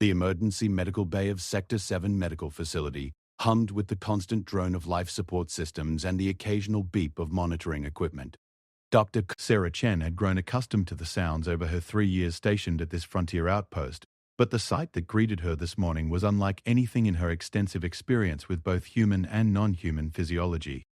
The emergency medical bay of Sector 7 Medical Facility hummed with the constant drone of life support systems and the occasional beep of monitoring equipment. Dr. Sarah Chen had grown accustomed to the sounds over her 3 years stationed at this frontier outpost, but the sight that greeted her this morning was unlike anything in her extensive experience with both human and non-human physiology.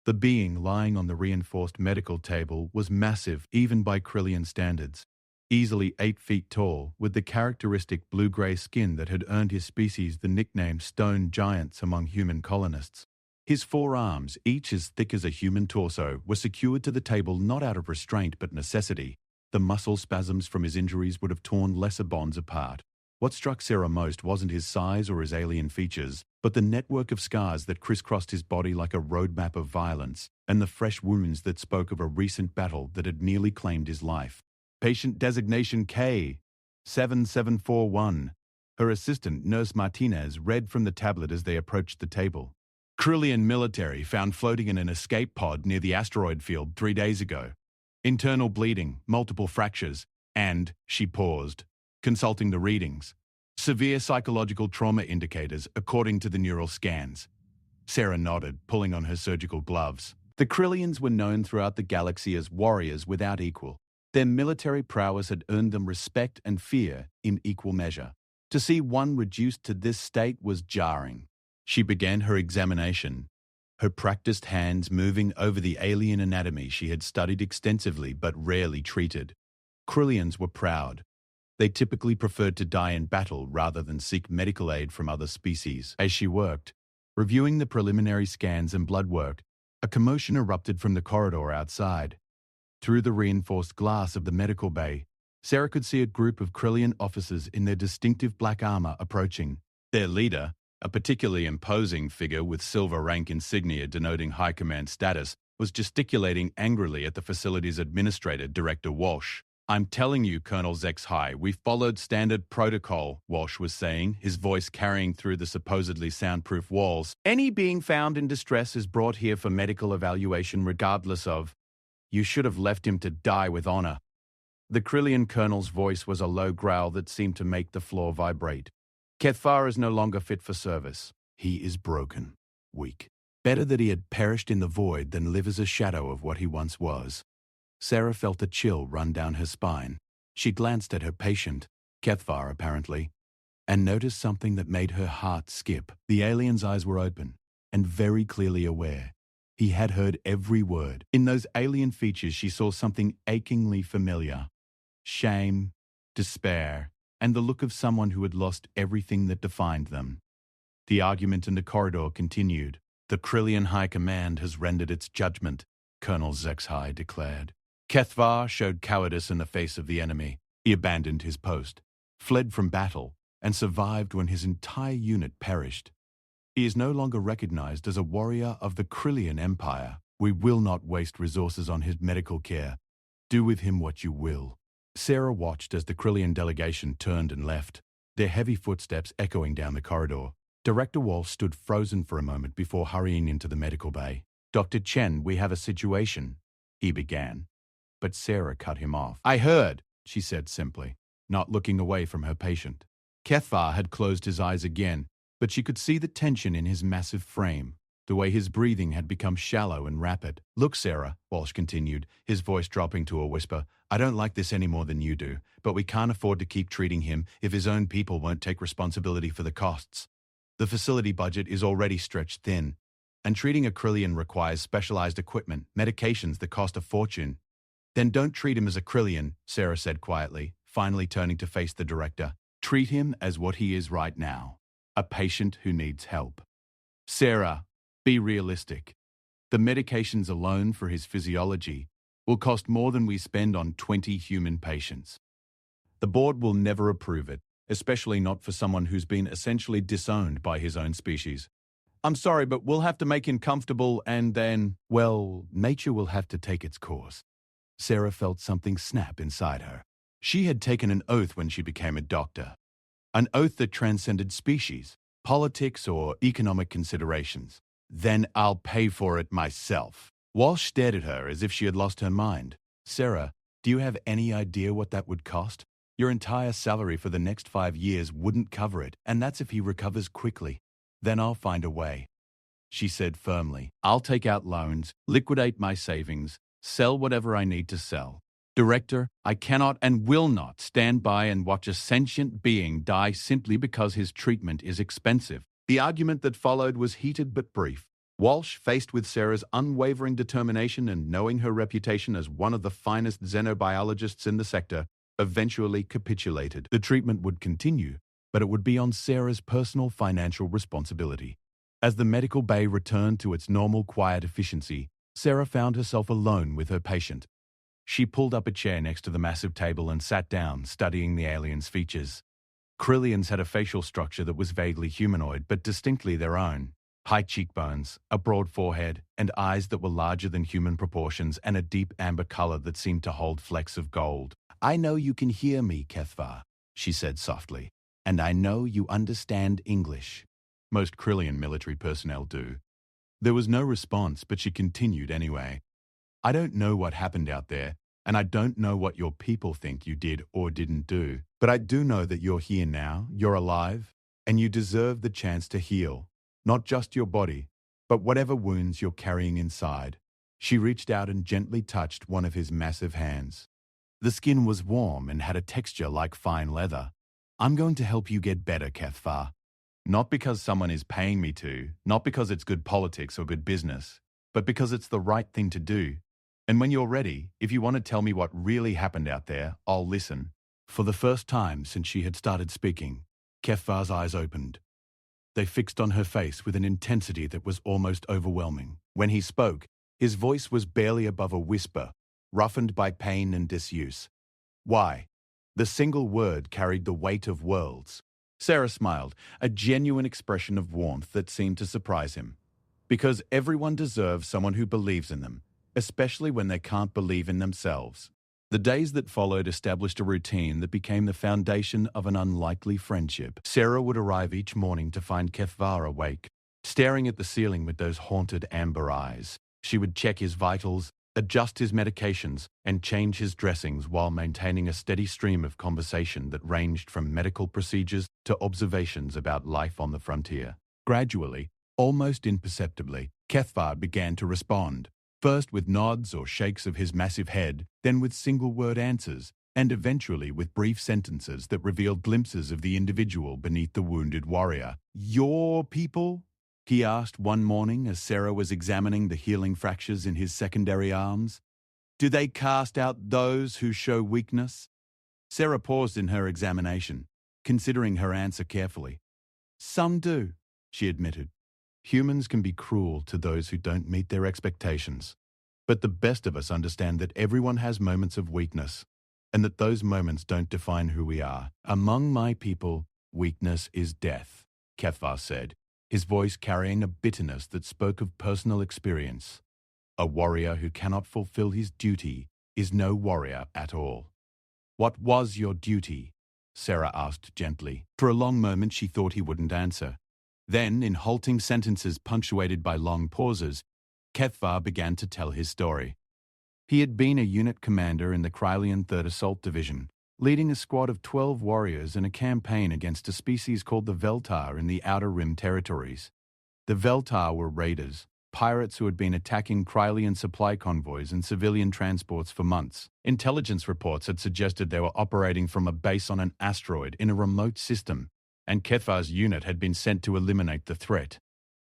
The being lying on the reinforced medical table was massive even by Krillian standards, easily 8 feet tall, with the characteristic blue-gray skin that had earned his species the nickname Stone Giants among human colonists. His 4 arms, each as thick as a human torso, were secured to the table not out of restraint but necessity. The muscle spasms from his injuries would have torn lesser bonds apart. What struck Sarah most wasn't his size or his alien features, but the network of scars that crisscrossed his body like a roadmap of violence, and the fresh wounds that spoke of a recent battle that had nearly claimed his life. Patient designation K, 7741. Her assistant, Nurse Martinez, read from the tablet as they approached the table. Krillian military found floating in an escape pod near the asteroid field 3 days ago. Internal bleeding, multiple fractures, and, she paused, consulting the readings. Severe psychological trauma indicators, according to the neural scans. Sarah nodded, pulling on her surgical gloves. The Krillians were known throughout the galaxy as warriors without equal. Their military prowess had earned them respect and fear in equal measure. To see one reduced to this state was jarring. She began her examination, her practiced hands moving over the alien anatomy she had studied extensively but rarely treated. Krillians were proud. They typically preferred to die in battle rather than seek medical aid from other species. As she worked, reviewing the preliminary scans and blood work, a commotion erupted from the corridor outside. Through the reinforced glass of the medical bay, Sarah could see a group of Krillian officers in their distinctive black armor approaching. Their leader, a particularly imposing figure with silver rank insignia denoting high command status, was gesticulating angrily at the facility's administrator, Director Walsh. "I'm telling you, Colonel Zex-High, we followed standard protocol," Walsh was saying, his voice carrying through the supposedly soundproof walls. "Any being found in distress is brought here for medical evaluation regardless of. You should have left him to die with honor." The Krillian colonel's voice was a low growl that seemed to make the floor vibrate. "Kethvar is no longer fit for service. He is broken, weak. Better that he had perished in the void than live as a shadow of what he once was." Sarah felt a chill run down her spine. She glanced at her patient, Kethvar apparently, and noticed something that made her heart skip. The alien's eyes were open, and very clearly aware. He had heard every word. In those alien features she saw something achingly familiar. Shame, despair, and the look of someone who had lost everything that defined them. The argument in the corridor continued. "The Krillian High Command has rendered its judgment," Colonel Zex-High declared. Kethvar showed cowardice in the face of the enemy. He abandoned his post, fled from battle, and survived when his entire unit perished. He is no longer recognized as a warrior of the Krillian Empire. We will not waste resources on his medical care. Do with him what you will." Sarah watched as the Krillian delegation turned and left, their heavy footsteps echoing down the corridor. Director Walsh stood frozen for a moment before hurrying into the medical bay. "Dr. Chen, we have a situation," he began. But Sarah cut him off. "I heard," she said simply, not looking away from her patient. Kethvar had closed his eyes again, but she could see the tension in his massive frame, the way his breathing had become shallow and rapid. "Look, Sarah," Walsh continued, his voice dropping to a whisper, "I don't like this any more than you do, but we can't afford to keep treating him if his own people won't take responsibility for the costs. The facility budget is already stretched thin, and treating a Krillian requires specialized equipment, medications that cost a fortune." "Then don't treat him as a Krillian," Sarah said quietly, finally turning to face the director. "Treat him as what he is right now, a patient who needs help. Sarah, be realistic. The medications alone for his physiology will cost more than we spend on 20 human patients. The board will never approve it, especially not for someone who's been essentially disowned by his own species. I'm sorry, but we'll have to make him comfortable and then, well, nature will have to take its course." Sarah felt something snap inside her. She had taken an oath when she became a doctor. An oath that transcended species, politics, or economic considerations. "Then I'll pay for it myself." Walsh stared at her as if she had lost her mind. "Sarah, do you have any idea what that would cost?" Your entire salary for the next 5 years wouldn't cover it, and that's if he recovers quickly. Then I'll find a way," she said firmly. "I'll take out loans, liquidate my savings, sell whatever I need to sell. Director, I cannot and will not stand by and watch a sentient being die simply because his treatment is expensive." The argument that followed was heated but brief. Walsh, faced with Sarah's unwavering determination and knowing her reputation as one of the finest xenobiologists in the sector, eventually capitulated. The treatment would continue, but it would be on Sarah's personal financial responsibility. As the medical bay returned to its normal quiet efficiency, Sarah found herself alone with her patient. She pulled up a chair next to the massive table and sat down, studying the alien's features. Krillians had a facial structure that was vaguely humanoid, but distinctly their own. High cheekbones, a broad forehead, and eyes that were larger than human proportions, and a deep amber color that seemed to hold flecks of gold. "I know you can hear me, Kethvar," she said softly, "and I know you understand English." Most Krillian military personnel do. There was no response, but she continued anyway. "I don't know what happened out there, and I don't know what your people think you did or didn't do, but I do know that you're here now, you're alive, and you deserve the chance to heal. Not just your body, but whatever wounds you're carrying inside." She reached out and gently touched one of his massive hands. The skin was warm and had a texture like fine leather. "I'm going to help you get better, Kethvar. Not because someone is paying me to, not because it's good politics or good business, but because it's the right thing to do. And when you're ready, if you want to tell me what really happened out there, I'll listen." For the first time since she had started speaking, Kethvar's eyes opened. They fixed on her face with an intensity that was almost overwhelming. When he spoke, his voice was barely above a whisper, roughened by pain and disuse. "Why?" The single word carried the weight of worlds. Sarah smiled, a genuine expression of warmth that seemed to surprise him. "Because everyone deserves someone who believes in them, especially when they can't believe in themselves." The days that followed established a routine that became the foundation of an unlikely friendship. Sarah would arrive each morning to find Kethvar awake, staring at the ceiling with those haunted amber eyes. She would check his vitals, adjust his medications, and change his dressings while maintaining a steady stream of conversation that ranged from medical procedures to observations about life on the frontier. Gradually, almost imperceptibly, Kethvar began to respond. First with nods or shakes of his massive head, then with single-word answers, and eventually with brief sentences that revealed glimpses of the individual beneath the wounded warrior. "Your people?" he asked one morning as Sarah was examining the healing fractures in his secondary arms. "Do they cast out those who show weakness?" Sarah paused in her examination, considering her answer carefully. "Some do," she admitted. "Humans can be cruel to those who don't meet their expectations. But the best of us understand that everyone has moments of weakness, and that those moments don't define who we are. Among my people, weakness is death," Kethvar said, his voice carrying a bitterness that spoke of personal experience. "A warrior who cannot fulfill his duty is no warrior at all." "What was your duty?" Sarah asked gently. For a long moment she thought he wouldn't answer. Then, in halting sentences punctuated by long pauses, Kethvar began to tell his story. He had been a unit commander in the Krylian 3rd Assault Division, leading a squad of 12 warriors in a campaign against a species called the Veltar in the Outer Rim territories. The Veltar were raiders, pirates who had been attacking Krylian supply convoys and civilian transports for months. Intelligence reports had suggested they were operating from a base on an asteroid in a remote system, and Kethvar's unit had been sent to eliminate the threat.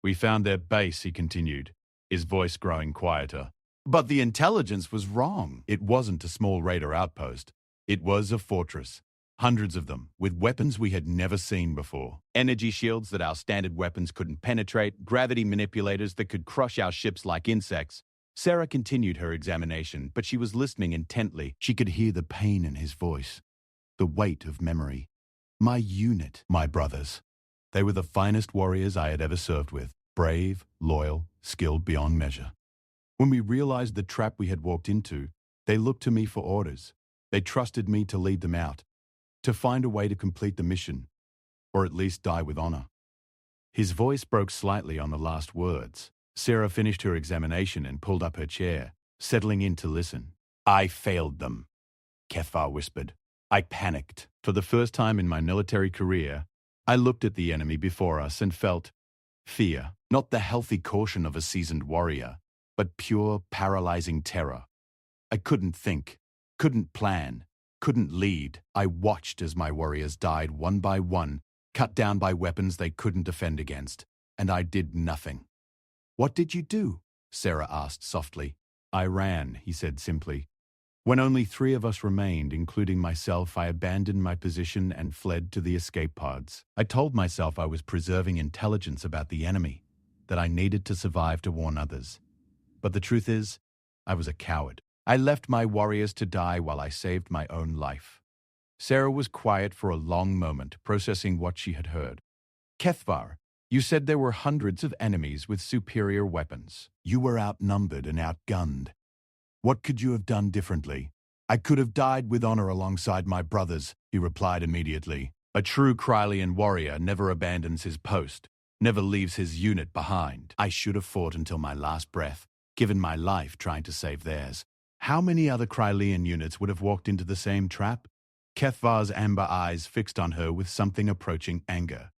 "We found their base," he continued, his voice growing quieter. "But the intelligence was wrong. It wasn't a small raider outpost. It was a fortress. Hundreds of them, with weapons we had never seen before. Energy shields that our standard weapons couldn't penetrate, gravity manipulators that could crush our ships like insects." Sarah continued her examination, but she was listening intently. She could hear the pain in his voice, the weight of memory. "My unit, my brothers. They were the finest warriors I had ever served with. Brave, loyal, skilled beyond measure. When we realized the trap we had walked into, they looked to me for orders. They trusted me to lead them out, to find a way to complete the mission, or at least die with honor." His voice broke slightly on the last words. Sarah finished her examination and pulled up her chair, settling in to listen. "I failed them," Kethvar whispered. I panicked. For the first time in my military career, I looked at the enemy before us and felt fear, not the healthy caution of a seasoned warrior, but pure, paralyzing terror. I couldn't think, couldn't plan, couldn't lead. I watched as my warriors died one by one, cut down by weapons they couldn't defend against, and I did nothing. "What did you do?" Sarah asked softly. "I ran," he said simply. "When only 3 of us remained, including myself, I abandoned my position and fled to the escape pods. I told myself I was preserving intelligence about the enemy, that I needed to survive to warn others. But the truth is, I was a coward. I left my warriors to die while I saved my own life." Sarah was quiet for a long moment, processing what she had heard. "Kethvar, you said there were hundreds of enemies with superior weapons. You were outnumbered and outgunned. What could you have done differently?" "I could have died with honor alongside my brothers," he replied immediately. "A true Krylian warrior never abandons his post, never leaves his unit behind. I should have fought until my last breath, given my life trying to save theirs. How many other Krylian units would have walked into the same trap?" Kethvar's amber eyes fixed on her with something approaching anger.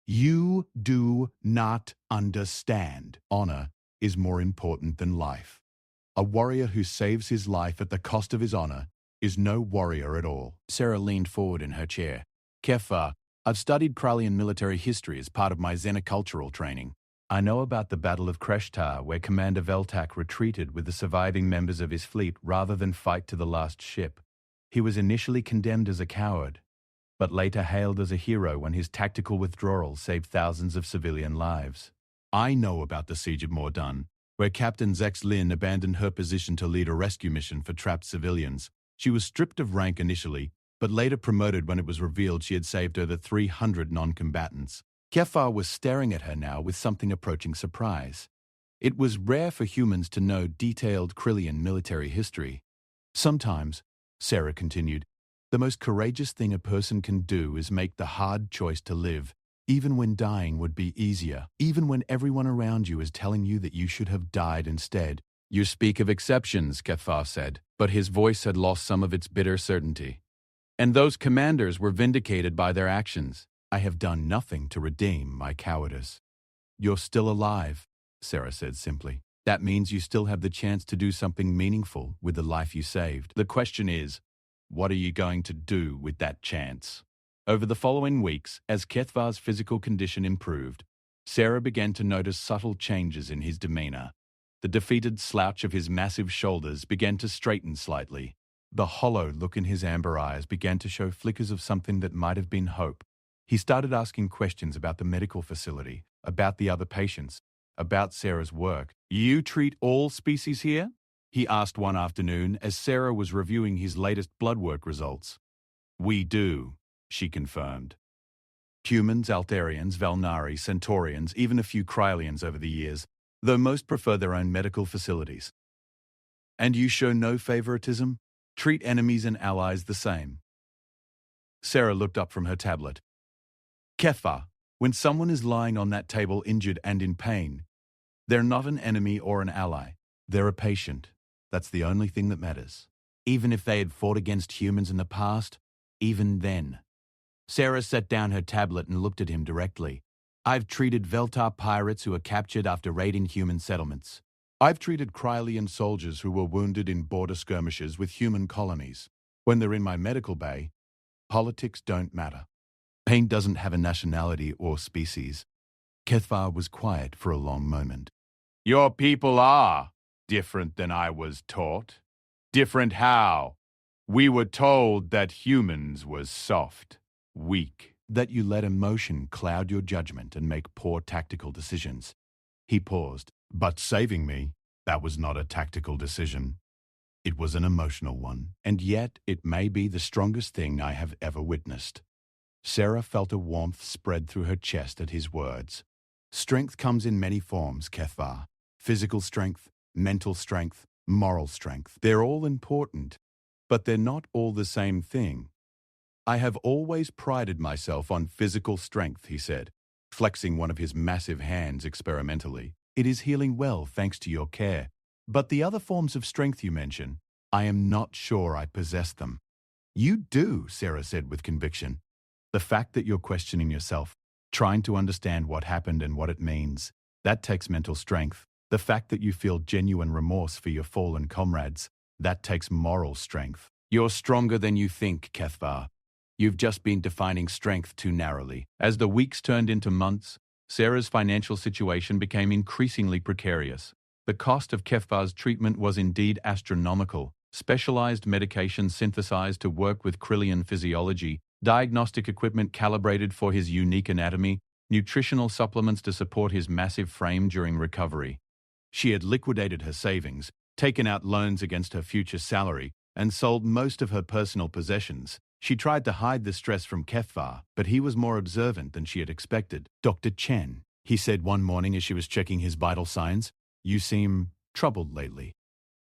"You do not understand. Honor is more important than life. A warrior who saves his life at the cost of his honor is no warrior at all." Sarah leaned forward in her chair. "Kethvar, I've studied Krylian military history as part of my xenocultural training. I know about the Battle of Kreshtar, where Commander Veltak retreated with the surviving members of his fleet rather than fight to the last ship. He was initially condemned as a coward, but later hailed as a hero when his tactical withdrawal saved thousands of civilian lives. I know about the Siege of Mordan, where Captain Zex Lin abandoned her position to lead a rescue mission for trapped civilians. She was stripped of rank initially, but later promoted when it was revealed she had saved over 300 non-combatants." Kethvar was staring at her now with something approaching surprise. It was rare for humans to know detailed Krylian military history. "Sometimes," Sarah continued, "the most courageous thing a person can do is make the hard choice to live, even when dying would be easier, even when everyone around you is telling you that you should have died instead." "You speak of exceptions," Kethvar said, but his voice had lost some of its bitter certainty. "And those commanders were vindicated by their actions." "I have done nothing to redeem my cowardice." "You're still alive," Sarah said simply. "That means you still have the chance to do something meaningful with the life you saved. The question is, what are you going to do with that chance?" Over the following weeks, as Kethvar's physical condition improved, Sarah began to notice subtle changes in his demeanor. The defeated slouch of his massive shoulders began to straighten slightly. The hollow look in his amber eyes began to show flickers of something that might have been hope. He started asking questions about the medical facility, about the other patients, about Sarah's work. "You treat all species here?" he asked one afternoon as Sarah was reviewing his latest blood work results. "We do," she confirmed. "Humans, Altarians, Valnari, Centaurians, even a few Krylians over the years, though most prefer their own medical facilities." "And you show no favoritism? Treat enemies and allies the same?" Sarah looked up from her tablet. "Kethvar, when someone is lying on that table injured and in pain, they're not an enemy or an ally. They're a patient. That's the only thing that matters. Even if they had fought against humans in the past, even then." Sarah set down her tablet and looked at him directly. "I've treated Veltar pirates who were captured after raiding human settlements. I've treated Krylian soldiers who were wounded in border skirmishes with human colonies. When they're in my medical bay, politics don't matter. Pain doesn't have a nationality or species." Kethvar was quiet for a long moment. "Your people are different than I was taught." "Different how?" "We were told that humans were soft, weak." "That you let emotion cloud your judgment and make poor tactical decisions." He paused. "But saving me, that was not a tactical decision. It was an emotional one, and yet it may be the strongest thing I have ever witnessed." Sarah felt a warmth spread through her chest at his words. "Strength comes in many forms, Kethvar. Physical strength, mental strength, moral strength. They're all important, but they're not all the same thing. I have always prided myself on physical strength," he said, flexing one of his massive hands experimentally. "It is healing well thanks to your care. But the other forms of strength you mention, I am not sure I possess them." You do, Sarah said with conviction. The fact that you're questioning yourself, trying to understand what happened and what it means, that takes mental strength. The fact that you feel genuine remorse for your fallen comrades, that takes moral strength. You're stronger than you think, Kethvar. You've just been defining strength too narrowly. As the weeks turned into months, Sarah's financial situation became increasingly precarious. The cost of Kethvar's treatment was indeed astronomical. Specialized medication synthesized to work with Krillian physiology, diagnostic equipment calibrated for his unique anatomy, nutritional supplements to support his massive frame during recovery. She had liquidated her savings, taken out loans against her future salary, and sold most of her personal possessions. She tried to hide the stress from Kethvar, but he was more observant than she had expected. Dr. Chen, he said one morning as she was checking his vital signs, you seem troubled lately.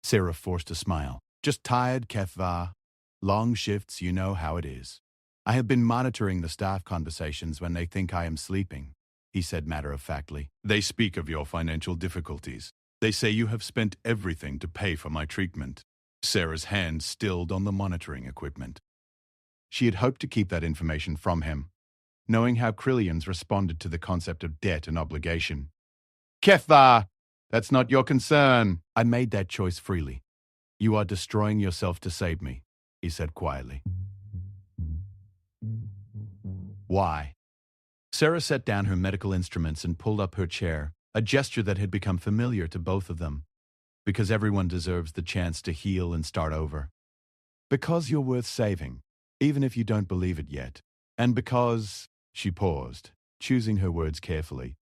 Sarah forced a smile. Just tired, Kethvar. Long shifts, you know how it is. I have been monitoring the staff conversations when they think I am sleeping, he said matter-of-factly. They speak of your financial difficulties. They say you have spent everything to pay for my treatment. Sarah's hand stilled on the monitoring equipment. She had hoped to keep that information from him, knowing how Krillians responded to the concept of debt and obligation. Kethvar, that's not your concern. I made that choice freely. You are destroying yourself to save me, he said quietly. Why? Sarah set down her medical instruments and pulled up her chair, a gesture that had become familiar to both of them. Because everyone deserves the chance to heal and start over. Because you're worth saving, even if you don't believe it yet. And because, she paused, choosing her words carefully,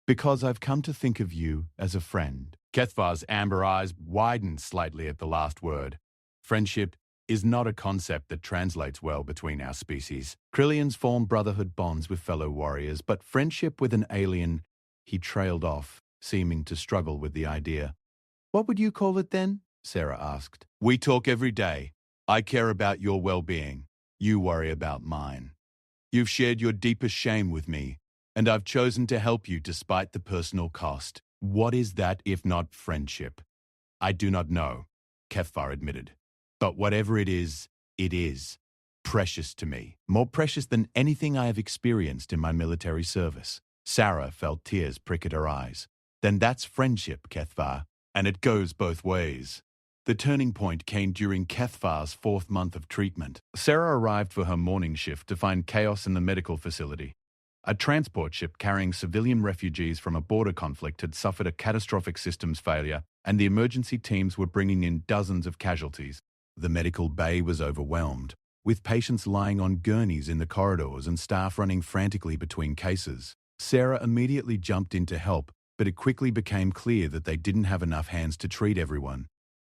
because I've come to think of you as a friend. Kethvar's amber eyes widened slightly at the last word. Friendship is not a concept that translates well between our species. Krillians form brotherhood bonds with fellow warriors, but friendship with an alien, he trailed off, seeming to struggle with the idea. What would you call it then? Sarah asked. We talk every day. I care about your well-being. You worry about mine. You've shared your deepest shame with me, and I've chosen to help you despite the personal cost. What is that if not friendship? I do not know, Kethvar admitted. But whatever it is precious to me. More precious than anything I have experienced in my military service. Sarah felt tears prick at her eyes. Then that's friendship, Kethvar, and it goes both ways. The turning point came during Kethvar's 4th month of treatment. Sarah arrived for her morning shift to find chaos in the medical facility. A transport ship carrying civilian refugees from a border conflict had suffered a catastrophic systems failure, and the emergency teams were bringing in dozens of casualties. The medical bay was overwhelmed, with patients lying on gurneys in the corridors and staff running frantically between cases. Sarah immediately jumped in to help, but it quickly became clear that they didn't have enough hands to treat everyone.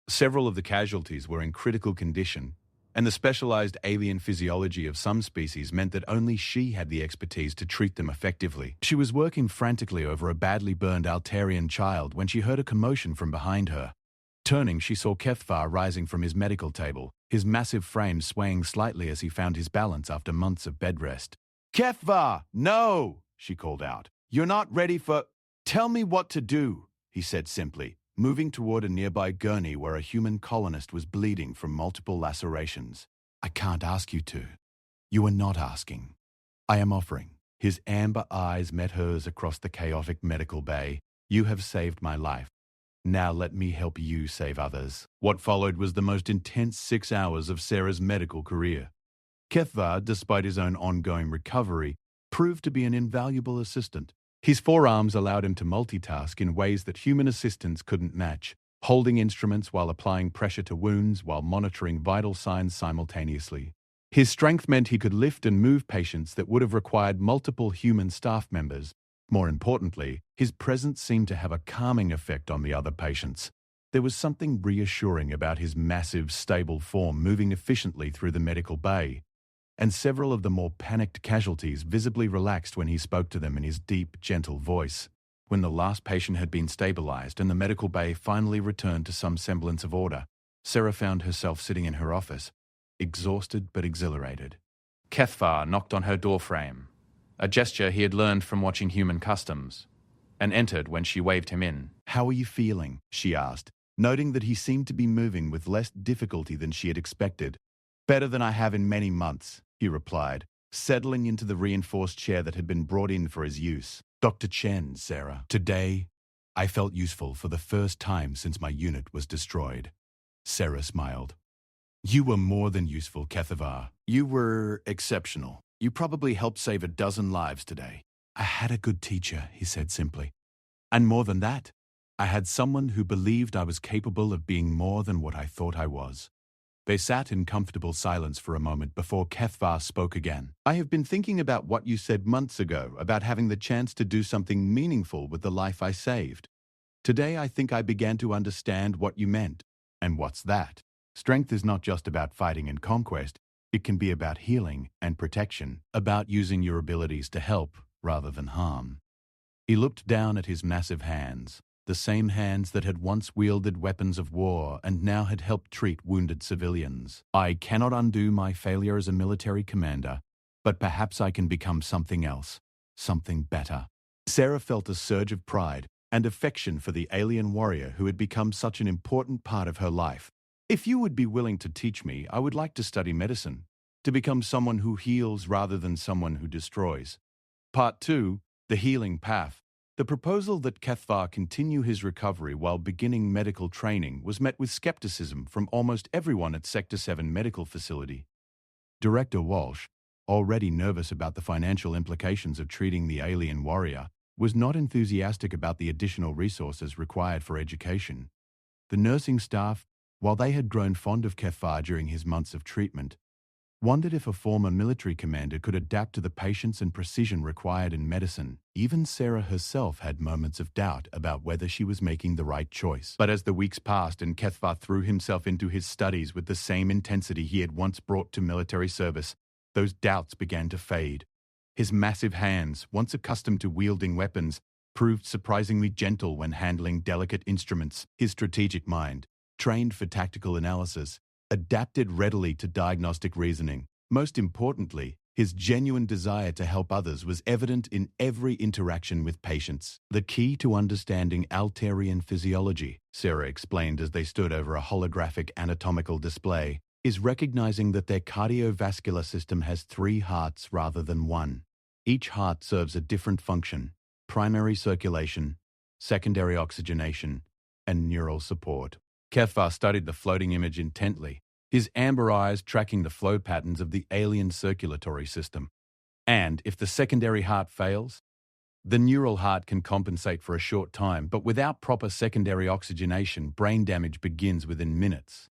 Several of the casualties were in critical condition, and the specialized alien physiology of some species meant that only she had the expertise to treat them effectively. She was working frantically over a badly burned Altarian child when she heard a commotion from behind her. Turning, she saw Kethvar rising from his medical table, his massive frame swaying slightly as he found his balance after months of bed rest. Kethvar, no, she called out. You're not ready for... Tell me what to do, he said simply, moving toward a nearby gurney where a human colonist was bleeding from multiple lacerations. I can't ask you to. You are not asking. I am offering. His amber eyes met hers across the chaotic medical bay. You have saved my life. Now let me help you save others. What followed was the most intense 6 hours of Sarah's medical career. Kethvar, despite his own ongoing recovery, proved to be an invaluable assistant. His forearms allowed him to multitask in ways that human assistants couldn't match, holding instruments while applying pressure to wounds while monitoring vital signs simultaneously. His strength meant he could lift and move patients that would have required multiple human staff members. More importantly, his presence seemed to have a calming effect on the other patients. There was something reassuring about his massive, stable form moving efficiently through the medical bay, and several of the more panicked casualties visibly relaxed when he spoke to them in his deep, gentle voice. When the last patient had been stabilized and the medical bay finally returned to some semblance of order, Sarah found herself sitting in her office, exhausted but exhilarated. Kethvar knocked on her doorframe, a gesture he had learned from watching Human Customs, and entered when she waved him in. How are you feeling? She asked, noting that he seemed to be moving with less difficulty than she had expected. Better than I have in many months, he replied, settling into the reinforced chair that had been brought in for his use. Dr. Chen, Sarah. Today, I felt useful for the first time since my unit was destroyed. Sarah smiled. You were more than useful, Kethavar. You were exceptional. You probably helped save a dozen lives today. I had a good teacher, he said simply. And more than that, I had someone who believed I was capable of being more than what I thought I was. They sat in comfortable silence for a moment before Kethvar spoke again. I have been thinking about what you said months ago about having the chance to do something meaningful with the life I saved. Today I think I began to understand what you meant. And what's that? Strength is not just about fighting and conquest. It can be about healing and protection, about using your abilities to help rather than harm. He looked down at his massive hands, the same hands that had once wielded weapons of war and now had helped treat wounded civilians. I cannot undo my failure as a military commander, but perhaps I can become something else, something better. Sarah felt a surge of pride and affection for the alien warrior who had become such an important part of her life. If you would be willing to teach me, I would like to study medicine, to become someone who heals rather than someone who destroys. Part 2, the healing path. The proposal that Kethvar continue his recovery while beginning medical training was met with skepticism from almost everyone at Sector 7 Medical Facility. Director Walsh, already nervous about the financial implications of treating the alien warrior, was not enthusiastic about the additional resources required for education. The nursing staff, while they had grown fond of Kethvar during his months of treatment, wondered if a former military commander could adapt to the patience and precision required in medicine. Even Sarah herself had moments of doubt about whether she was making the right choice. But as the weeks passed and Kethvar threw himself into his studies with the same intensity he had once brought to military service, those doubts began to fade. His massive hands, once accustomed to wielding weapons, proved surprisingly gentle when handling delicate instruments. His strategic mind, trained for tactical analysis, adapted readily to diagnostic reasoning. Most importantly, his genuine desire to help others was evident in every interaction with patients. The key to understanding Altarian physiology, Sarah explained as they stood over a holographic anatomical display, is recognizing that their cardiovascular system has 3 hearts rather than 1. Each heart serves a different function: primary circulation, secondary oxygenation, and neural support. Kethvar studied the floating image intently, his amber eyes tracking the flow patterns of the alien circulatory system. And if the secondary heart fails, the neural heart can compensate for a short time, but without proper secondary oxygenation, brain damage begins within minutes.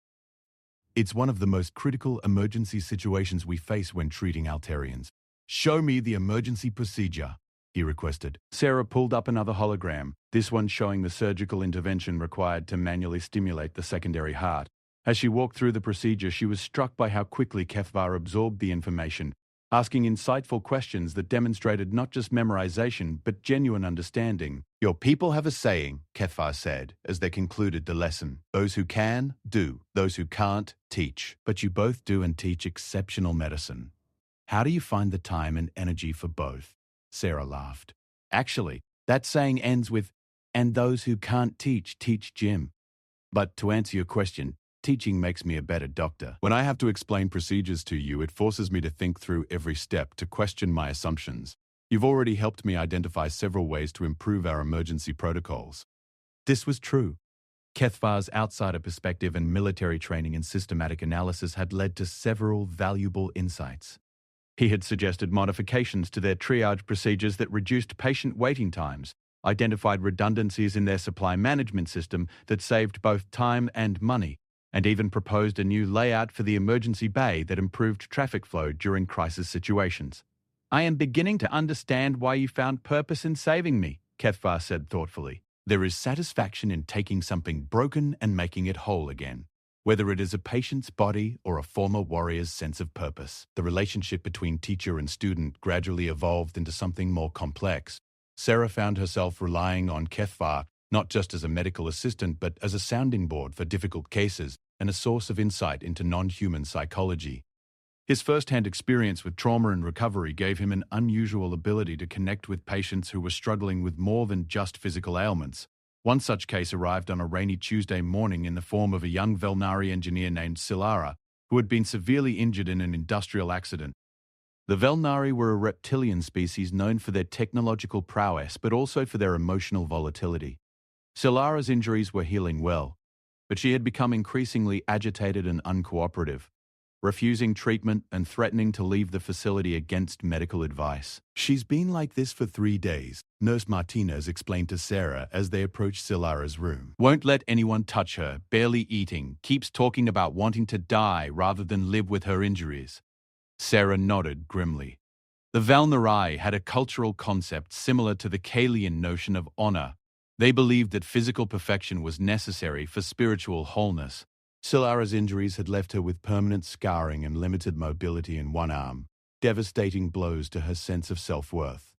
It's one of the most critical emergency situations we face when treating Altarians. Show me the emergency procedure, he requested. Sarah pulled up another hologram, this one showing the surgical intervention required to manually stimulate the secondary heart. As she walked through the procedure, she was struck by how quickly Kethvar absorbed the information, asking insightful questions that demonstrated not just memorization, but genuine understanding. Your people have a saying, Kethvar said, as they concluded the lesson. Those who can, do. Those who can't, teach. But you both do and teach exceptional medicine. How do you find the time and energy for both? Sarah laughed. Actually, that saying ends with, and those who can't teach, teach Jim. But to answer your question, teaching makes me a better doctor. When I have to explain procedures to you, it forces me to think through every step, to question my assumptions. You've already helped me identify several ways to improve our emergency protocols. This was true. Kethvar's outsider perspective and military training in systematic analysis had led to several valuable insights. He had suggested modifications to their triage procedures that reduced patient waiting times, identified redundancies in their supply management system that saved both time and money, and even proposed a new layout for the emergency bay that improved traffic flow during crisis situations. I am beginning to understand why you found purpose in saving me, Kethvar said thoughtfully. There is satisfaction in taking something broken and making it whole again. Whether it is a patient's body or a former warrior's sense of purpose, the relationship between teacher and student gradually evolved into something more complex. Sarah found herself relying on Kethvar not just as a medical assistant but as a sounding board for difficult cases and a source of insight into non-human psychology. His first-hand experience with trauma and recovery gave him an unusual ability to connect with patients who were struggling with more than just physical ailments. One such case arrived on a rainy Tuesday morning in the form of a young Velnari engineer named Silara, who had been severely injured in an industrial accident. The Velnari were a reptilian species known for their technological prowess but also for their emotional volatility. Silara's injuries were healing well, but she had become increasingly agitated and uncooperative, refusing treatment and threatening to leave the facility against medical advice. "She's been like this for 3 days," Nurse Martinez explained to Sarah as they approached Silara's room. "Won't let anyone touch her, barely eating, keeps talking about wanting to die rather than live with her injuries." Sarah nodded grimly. The Valnarai had a cultural concept similar to the Kalian notion of honor. They believed that physical perfection was necessary for spiritual wholeness. Silara's injuries had left her with permanent scarring and limited mobility in one arm, devastating blows to her sense of self-worth.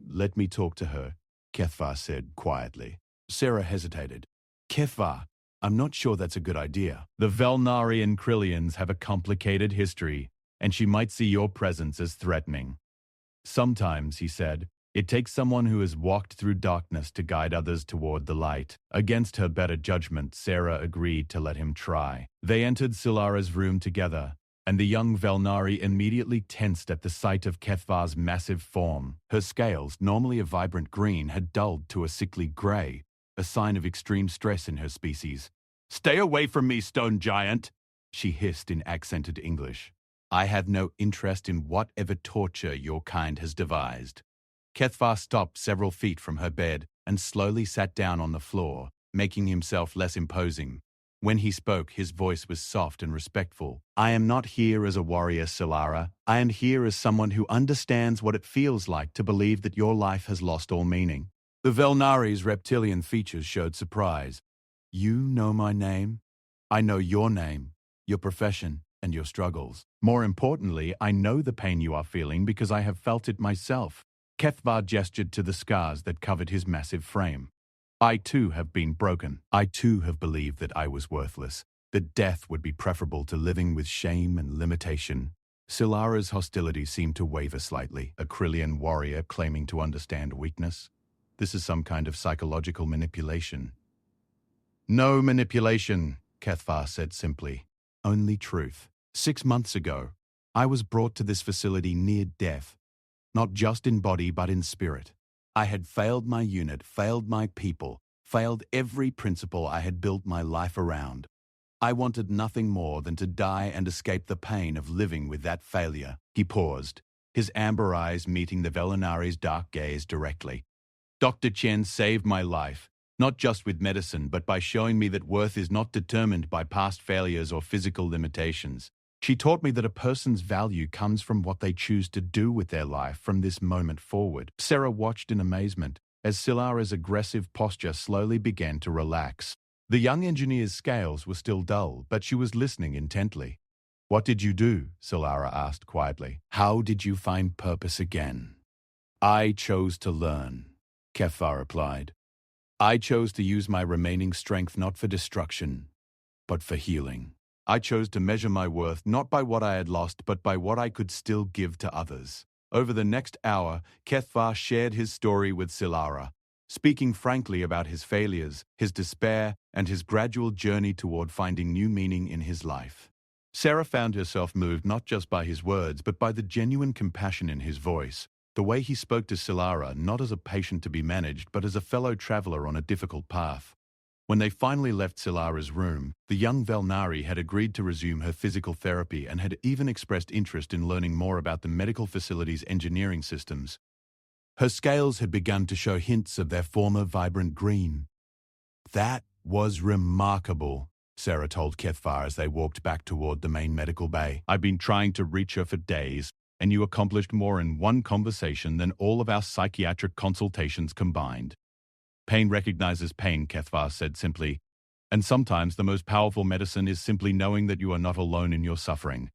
"Let me talk to her," Kethvar said quietly. Sarah hesitated. "Kethvar, I'm not sure that's a good idea. The Velnari and Krillians have a complicated history, and she might see your presence as threatening." "Sometimes," he said, "it takes someone who has walked through darkness to guide others toward the light." Against her better judgment, Sarah agreed to let him try. They entered Silara's room together, and the young Velnari immediately tensed at the sight of Kethvar's massive form. Her scales, normally a vibrant green, had dulled to a sickly grey, a sign of extreme stress in her species. "Stay away from me, stone giant," she hissed in accented English. "I have no interest in whatever torture your kind has devised." Kethvar stopped several feet from her bed and slowly sat down on the floor, making himself less imposing. When he spoke, his voice was soft and respectful. "I am not here as a warrior, Silara. I am here as someone who understands what it feels like to believe that your life has lost all meaning." The Velnari's reptilian features showed surprise. "You know my name? I know your name, your profession, and your struggles. More importantly, I know the pain you are feeling because I have felt it myself." Kethvar gestured to the scars that covered his massive frame. "I too have been broken. I too have believed that I was worthless, that death would be preferable to living with shame and limitation." Silara's hostility seemed to waver slightly, a Krillian warrior claiming to understand weakness. This is some kind of psychological manipulation. "No manipulation," Kethvar said simply. "Only truth. 6 months ago, I was brought to this facility near death, not just in body but in spirit. I had failed my unit, failed my people, failed every principle I had built my life around. I wanted nothing more than to die and escape the pain of living with that failure." He paused, his amber eyes meeting the Velinari's dark gaze directly. "Dr. Chen saved my life, not just with medicine, but by showing me that worth is not determined by past failures or physical limitations. She taught me that a person's value comes from what they choose to do with their life from this moment forward." Sarah watched in amazement as Silara's aggressive posture slowly began to relax. The young engineer's scales were still dull, but she was listening intently. "What did you do?" Silara asked quietly. "How did you find purpose again?" "I chose to learn," Kethvar replied. "I chose to use my remaining strength not for destruction, but for healing. I chose to measure my worth not by what I had lost, but by what I could still give to others." Over the next hour, Kethvar shared his story with Silara, speaking frankly about his failures, his despair, and his gradual journey toward finding new meaning in his life. Sarah found herself moved not just by his words, but by the genuine compassion in his voice. The way he spoke to Silara, not as a patient to be managed, but as a fellow traveler on a difficult path. When they finally left Silara's room, the young Velnari had agreed to resume her physical therapy and had even expressed interest in learning more about the medical facility's engineering systems. Her scales had begun to show hints of their former vibrant green. "That was remarkable," Sarah told Kethvar as they walked back toward the main medical bay. "I've been trying to reach her for days, and you accomplished more in one conversation than all of our psychiatric consultations combined." "Pain recognizes pain," Kethvar said simply, "and sometimes the most powerful medicine is simply knowing that you are not alone in your suffering."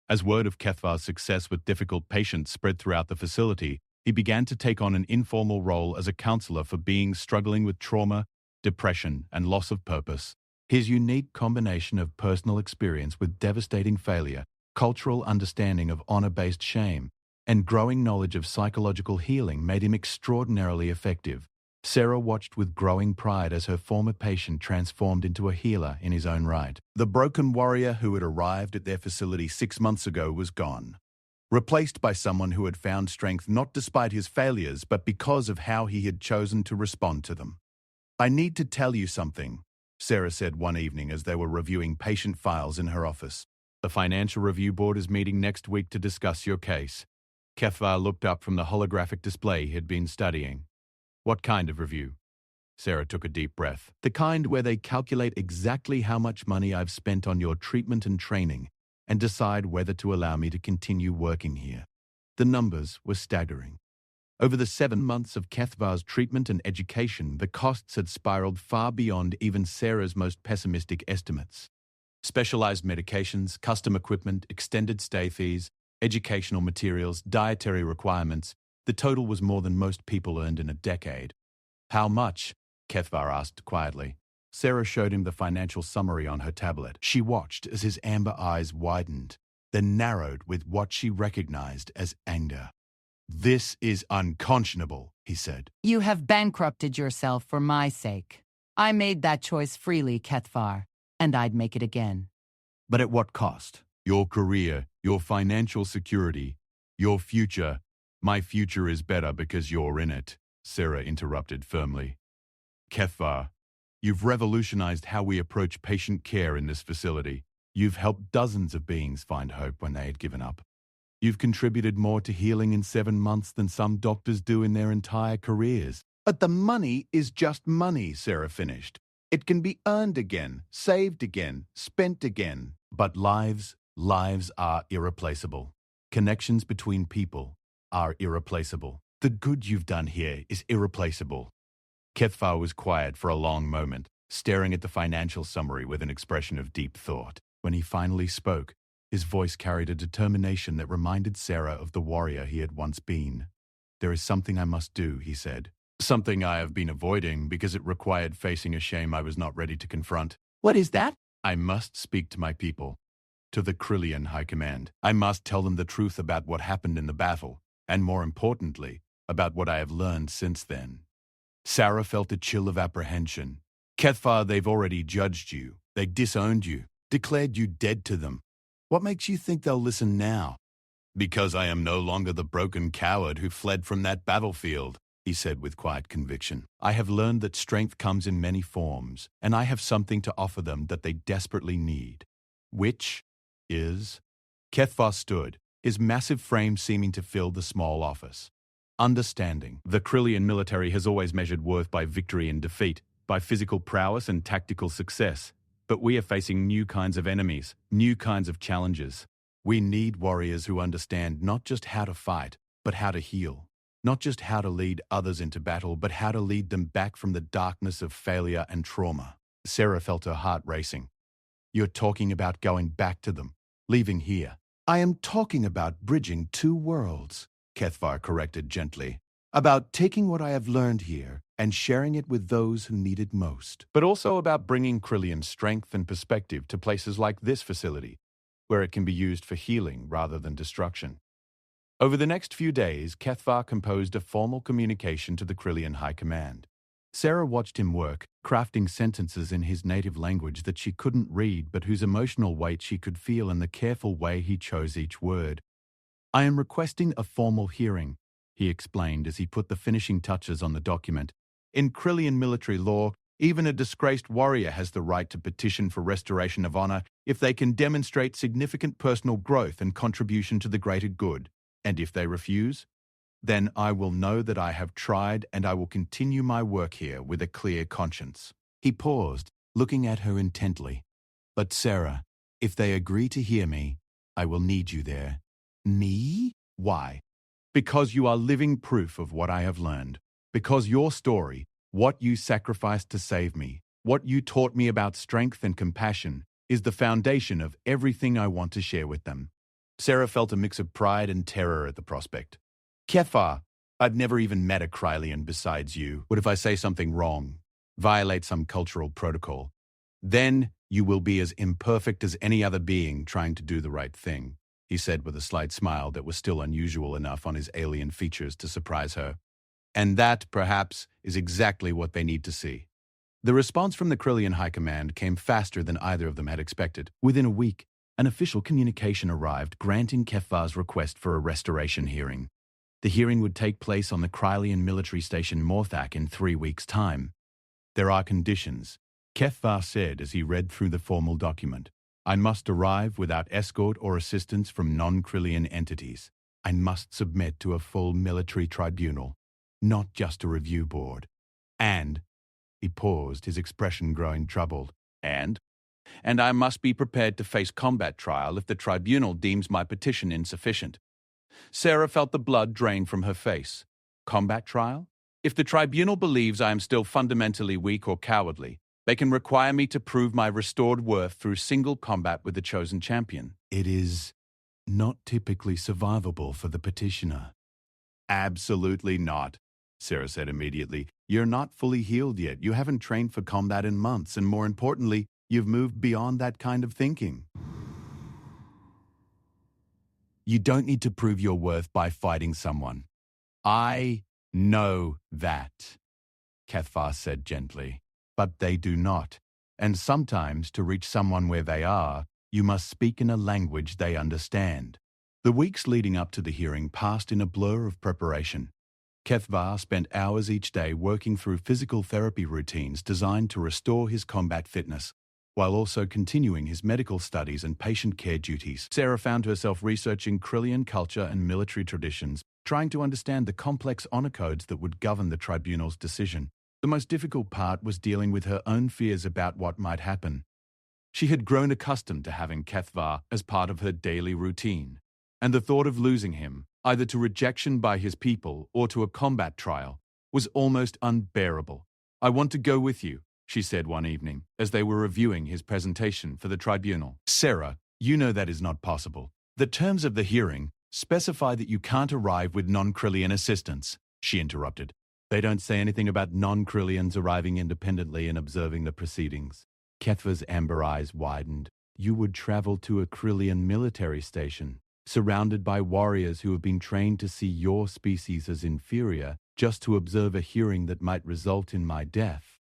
As word of Kethvar's success with difficult patients spread throughout the facility, he began to take on an informal role as a counselor for beings struggling with trauma, depression, and loss of purpose. His unique combination of personal experience with devastating failure, cultural understanding of honor-based shame, and growing knowledge of psychological healing made him extraordinarily effective. Sarah watched with growing pride as her former patient transformed into a healer in his own right. The broken warrior who had arrived at their facility 6 months ago was gone, replaced by someone who had found strength not despite his failures, but because of how he had chosen to respond to them. "I need to tell you something," Sarah said one evening as they were reviewing patient files in her office. "The Financial Review Board is meeting next week to discuss your case." Kethvar looked up from the holographic display he had been studying. "What kind of review?" Sarah took a deep breath. "The kind where they calculate exactly how much money I've spent on your treatment and training and decide whether to allow me to continue working here." The numbers were staggering. Over the 7 months of Kethvar's treatment and education, the costs had spiraled far beyond even Sarah's most pessimistic estimates. Specialized medications, custom equipment, extended stay fees, educational materials, dietary requirements. The total was more than most people earned in a decade. "How much?" Kethvar asked quietly. Sarah showed him the financial summary on her tablet. She watched as his amber eyes widened, then narrowed with what she recognized as anger. "This is unconscionable," he said. "You have bankrupted yourself for my sake. I made that choice freely, Kethvar, and I'd make it again." "But at what cost? Your career, your financial security, your future." "My future is better because you're in it," Sarah interrupted firmly. "Kethvar, you've revolutionized how we approach patient care in this facility. You've helped dozens of beings find hope when they had given up. You've contributed more to healing in 7 months than some doctors do in their entire careers." "But the money is just money," Sarah finished. "It can be earned again, saved again, spent again." "But lives are irreplaceable. Connections between people are irreplaceable. The good you've done here is irreplaceable." Kethvar was quiet for a long moment, staring at the financial summary with an expression of deep thought. When he finally spoke, his voice carried a determination that reminded Sarah of the warrior he had once been. "There is something I must do," he said. "Something I have been avoiding because it required facing a shame I was not ready to confront." "What is that?" "I must speak to my people, to the Krillian High Command. I must tell them the truth about what happened in the battle, and more importantly, about what I have learned since then." Sarah felt a chill of apprehension. "Kethvar, they've already judged you. They disowned you, declared you dead to them. What makes you think they'll listen now?" "Because I am no longer the broken coward who fled from that battlefield," he said with quiet conviction. "I have learned that strength comes in many forms, and I have something to offer them that they desperately need." "Which is?" Kethvar stood, his massive frame seeming to fill the small office. "Understanding. The Krillian military has always measured worth by victory and defeat, by physical prowess and tactical success. But we are facing new kinds of enemies, new kinds of challenges. We need warriors who understand not just how to fight, but how to heal. Not just how to lead others into battle, but how to lead them back from the darkness of failure and trauma." Sarah felt her heart racing. "You're talking about going back to them, leaving here." "I am talking about bridging 2 worlds, Kethvar corrected gently. "About taking what I have learned here and sharing it with those who need it most. But also about bringing Krillian strength and perspective to places like this facility, where it can be used for healing rather than destruction." Over the next few days, Kethvar composed a formal communication to the Krillian High Command. Sarah watched him work, crafting sentences in his native language that she couldn't read but whose emotional weight she could feel in the careful way he chose each word. "I am requesting a formal hearing," he explained as he put the finishing touches on the document. "In Krillian military law, even a disgraced warrior has the right to petition for restoration of honor if they can demonstrate significant personal growth and contribution to the greater good. And if they refuse, then I will know that I have tried and I will continue my work here with a clear conscience." He paused, looking at her intently. "But Sarah, if they agree to hear me, I will need you there." "Me? Why?" "Because you are living proof of what I have learned. Because your story, what you sacrificed to save me, what you taught me about strength and compassion, is the foundation of everything I want to share with them." Sarah felt a mix of pride and terror at the prospect. "Kethvar, I've never even met a Krillian besides you. What if I say something wrong, violate some cultural protocol? Then you will be as imperfect as any other being trying to do the right thing," he said with a slight smile that was still unusual enough on his alien features to surprise her. And that, perhaps, is exactly what they need to see. The response from the Krillian High Command came faster than either of them had expected. Within a week, an official communication arrived granting Kefvar's request for a restoration hearing. The hearing would take place on the Krylian military station Morthak in 3 weeks' time. There are conditions, Kefvar said as he read through the formal document. I must arrive without escort or assistance from non-Krillian entities. I must submit to a full military tribunal, not just a review board. And, he paused, his expression growing troubled, and I must be prepared to face combat trial if the tribunal deems my petition insufficient. Sarah felt the blood drain from her face. Combat trial? If the tribunal believes I am still fundamentally weak or cowardly, they can require me to prove my restored worth through single combat with the chosen champion. It is not typically survivable for the petitioner. Absolutely not, Sarah said immediately. You're not fully healed yet. You haven't trained for combat in months, and more importantly, you've moved beyond that kind of thinking. You don't need to prove your worth by fighting someone. I know that, Kefvar said gently. But they do not. And sometimes, to reach someone where they are, you must speak in a language they understand. The weeks leading up to the hearing passed in a blur of preparation. Kefvar spent hours each day working through physical therapy routines designed to restore his combat fitness, while also continuing his medical studies and patient care duties. Sarah found herself researching Krillian culture and military traditions, trying to understand the complex honor codes that would govern the tribunal's decision. The most difficult part was dealing with her own fears about what might happen. She had grown accustomed to having Kefvar as part of her daily routine, and the thought of losing him, either to rejection by his people or to a combat trial, was almost unbearable. I want to go with you, she said one evening, as they were reviewing his presentation for the tribunal. Sarah, you know that is not possible. The terms of the hearing specify that you can't arrive with non-Krillian assistance, she interrupted. They don't say anything about non-Krillians arriving independently and observing the proceedings. Kefvar's amber eyes widened. You would travel to a Krillian military station, surrounded by warriors who have been trained to see your species as inferior, just to observe a hearing that might result in my death.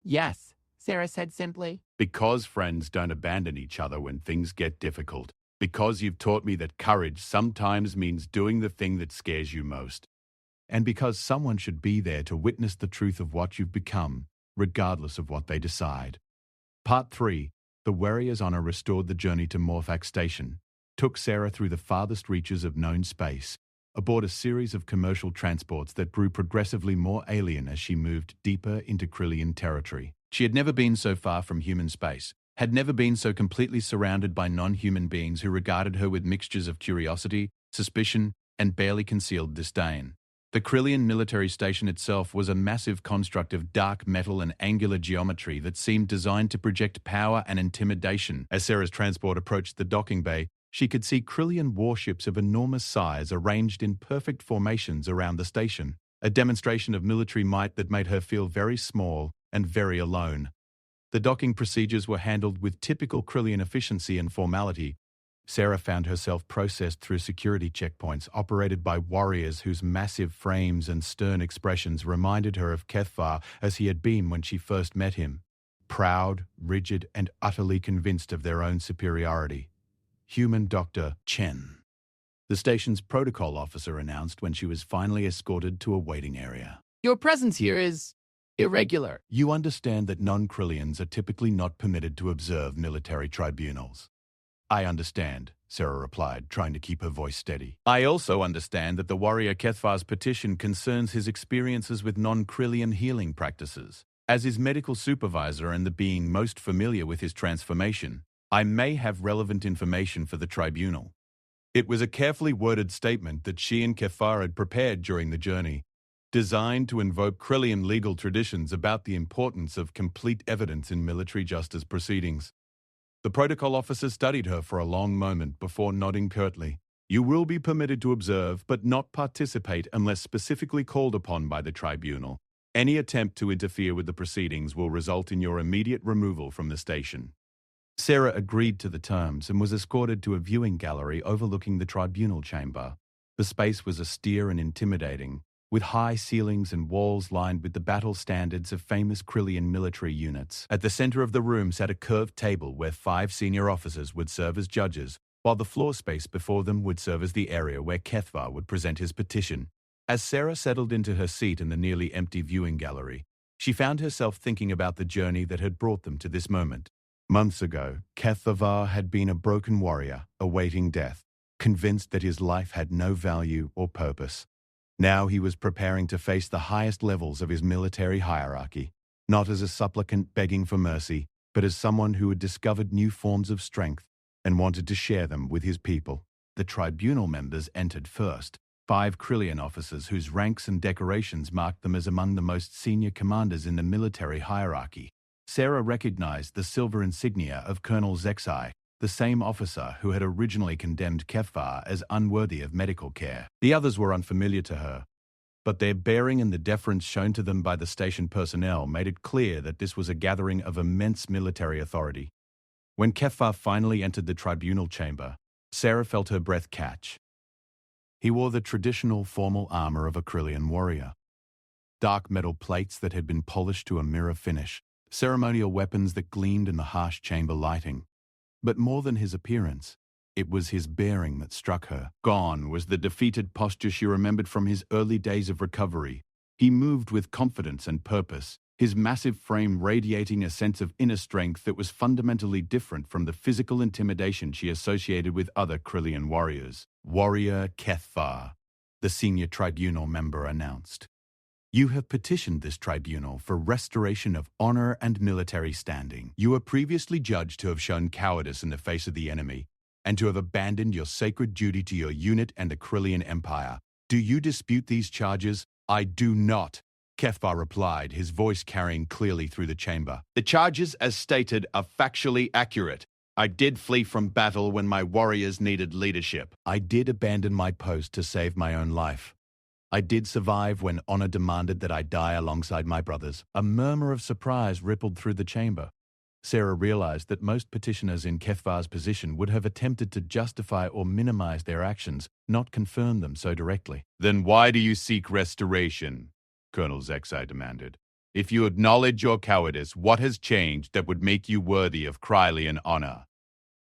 Yes, Sarah said simply. Because friends don't abandon each other when things get difficult. Because you've taught me that courage sometimes means doing the thing that scares you most. And because someone should be there to witness the truth of what you've become, regardless of what they decide. Part 3, The Warrior's Honor restored the journey to Morthak Station, took Sarah through the farthest reaches of known space, aboard a series of commercial transports that grew progressively more alien as she moved deeper into Krillian territory. She had never been so far from human space, had never been so completely surrounded by non-human beings who regarded her with mixtures of curiosity, suspicion, and barely concealed disdain. The Krillian military station itself was a massive construct of dark metal and angular geometry that seemed designed to project power and intimidation. As Sarah's transport approached the docking bay, she could see Krillian warships of enormous size arranged in perfect formations around the station, a demonstration of military might that made her feel very small and very alone. The docking procedures were handled with typical Krillian efficiency and formality. Sarah found herself processed through security checkpoints operated by warriors whose massive frames and stern expressions reminded her of Kefvar as he had been when she first met him, proud, rigid, and utterly convinced of their own superiority. Human Dr. Chen. The station's protocol officer announced when she was finally escorted to a waiting area. Your presence here is irregular. You understand that non-Krillians are typically not permitted to observe military tribunals. I understand, Sarah replied, trying to keep her voice steady. I also understand that the warrior Kefvar's petition concerns his experiences with non-Krillian healing practices. As his medical supervisor and the being most familiar with his transformation, I may have relevant information for the tribunal. It was a carefully worded statement that she and Kefvar had prepared during the journey, designed to invoke Krillian legal traditions about the importance of complete evidence in military justice proceedings. The protocol officer studied her for a long moment before nodding curtly. You will be permitted to observe, but not participate unless specifically called upon by the tribunal. Any attempt to interfere with the proceedings will result in your immediate removal from the station. Sarah agreed to the terms and was escorted to a viewing gallery overlooking the tribunal chamber. The space was austere and intimidating, with high ceilings and walls lined with the battle standards of famous Krillian military units. At the center of the room sat a curved table where 5 senior officers would serve as judges, while the floor space before them would serve as the area where Kethvar would present his petition. As Sarah settled into her seat in the nearly empty viewing gallery, she found herself thinking about the journey that had brought them to this moment. Months ago, Kethvar had been a broken warrior, awaiting death, convinced that his life had no value or purpose. Now he was preparing to face the highest levels of his military hierarchy, not as a supplicant begging for mercy, but as someone who had discovered new forms of strength and wanted to share them with his people. The tribunal members entered first, 5 Krillian officers whose ranks and decorations marked them as among the most senior commanders in the military hierarchy. Sarah recognized the silver insignia of Colonel Zexai, the same officer who had originally condemned Kethvar as unworthy of medical care. The others were unfamiliar to her, but their bearing and the deference shown to them by the station personnel made it clear that this was a gathering of immense military authority. When Kethvar finally entered the tribunal chamber, Sarah felt her breath catch. He wore the traditional formal armor of a Krillian warrior. Dark metal plates that had been polished to a mirror finish, ceremonial weapons that gleamed in the harsh chamber lighting. But more than his appearance, it was his bearing that struck her. Gone was the defeated posture she remembered from his early days of recovery. He moved with confidence and purpose, his massive frame radiating a sense of inner strength that was fundamentally different from the physical intimidation she associated with other Krillian warriors. Warrior Kethvar, the senior tribunal member announced. You have petitioned this tribunal for restoration of honor and military standing. You were previously judged to have shown cowardice in the face of the enemy, and to have abandoned your sacred duty to your unit and the Krillian Empire. Do you dispute these charges? I do not, Kethvar replied, his voice carrying clearly through the chamber. The charges, as stated, are factually accurate. I did flee from battle when my warriors needed leadership. I did abandon my post to save my own life. I did survive when honor demanded that I die alongside my brothers. A murmur of surprise rippled through the chamber. Sarah realized that most petitioners in Kethvar's position would have attempted to justify or minimize their actions, not confirm them so directly. Then why do you seek restoration? Colonel Zexai demanded. If you acknowledge your cowardice, what has changed that would make you worthy of Krillian honor?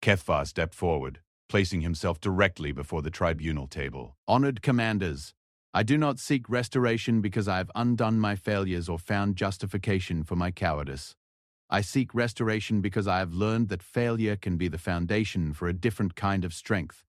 Kethvar stepped forward, placing himself directly before the tribunal table. Honored commanders, I do not seek restoration because I have undone my failures or found justification for my cowardice. I seek restoration because I have learned that failure can be the foundation for a different kind of strength,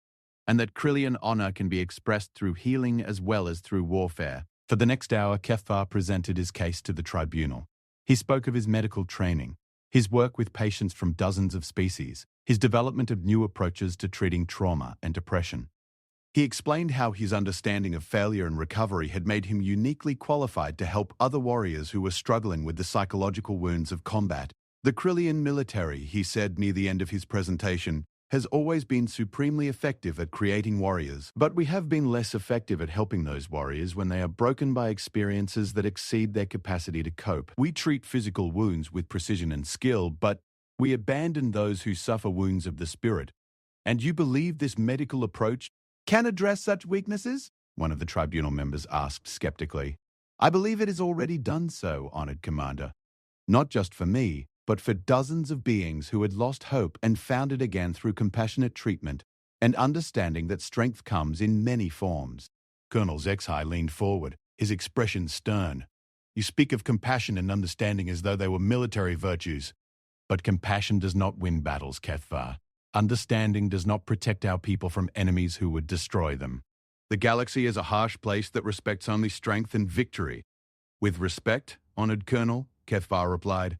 and that Krillian honor can be expressed through healing as well as through warfare. For the next hour, Kethvar presented his case to the tribunal. He spoke of his medical training, his work with patients from dozens of species, his development of new approaches to treating trauma and depression. He explained how his understanding of failure and recovery had made him uniquely qualified to help other warriors who were struggling with the psychological wounds of combat. The Krillian military, he said near the end of his presentation, has always been supremely effective at creating warriors, but we have been less effective at helping those warriors when they are broken by experiences that exceed their capacity to cope. We treat physical wounds with precision and skill, but we abandon those who suffer wounds of the spirit. And you believe this medical approach can address such weaknesses? One of the tribunal members asked skeptically. I believe it has already done so, honored commander. Not just for me, but for dozens of beings who had lost hope and found it again through compassionate treatment and understanding that strength comes in many forms. Colonel Zexai leaned forward, his expression stern. You speak of compassion and understanding as though they were military virtues. But compassion does not win battles, Kethvar. Understanding does not protect our people from enemies who would destroy them. The galaxy is a harsh place that respects only strength and victory. With respect, honored Colonel, Kethvar replied,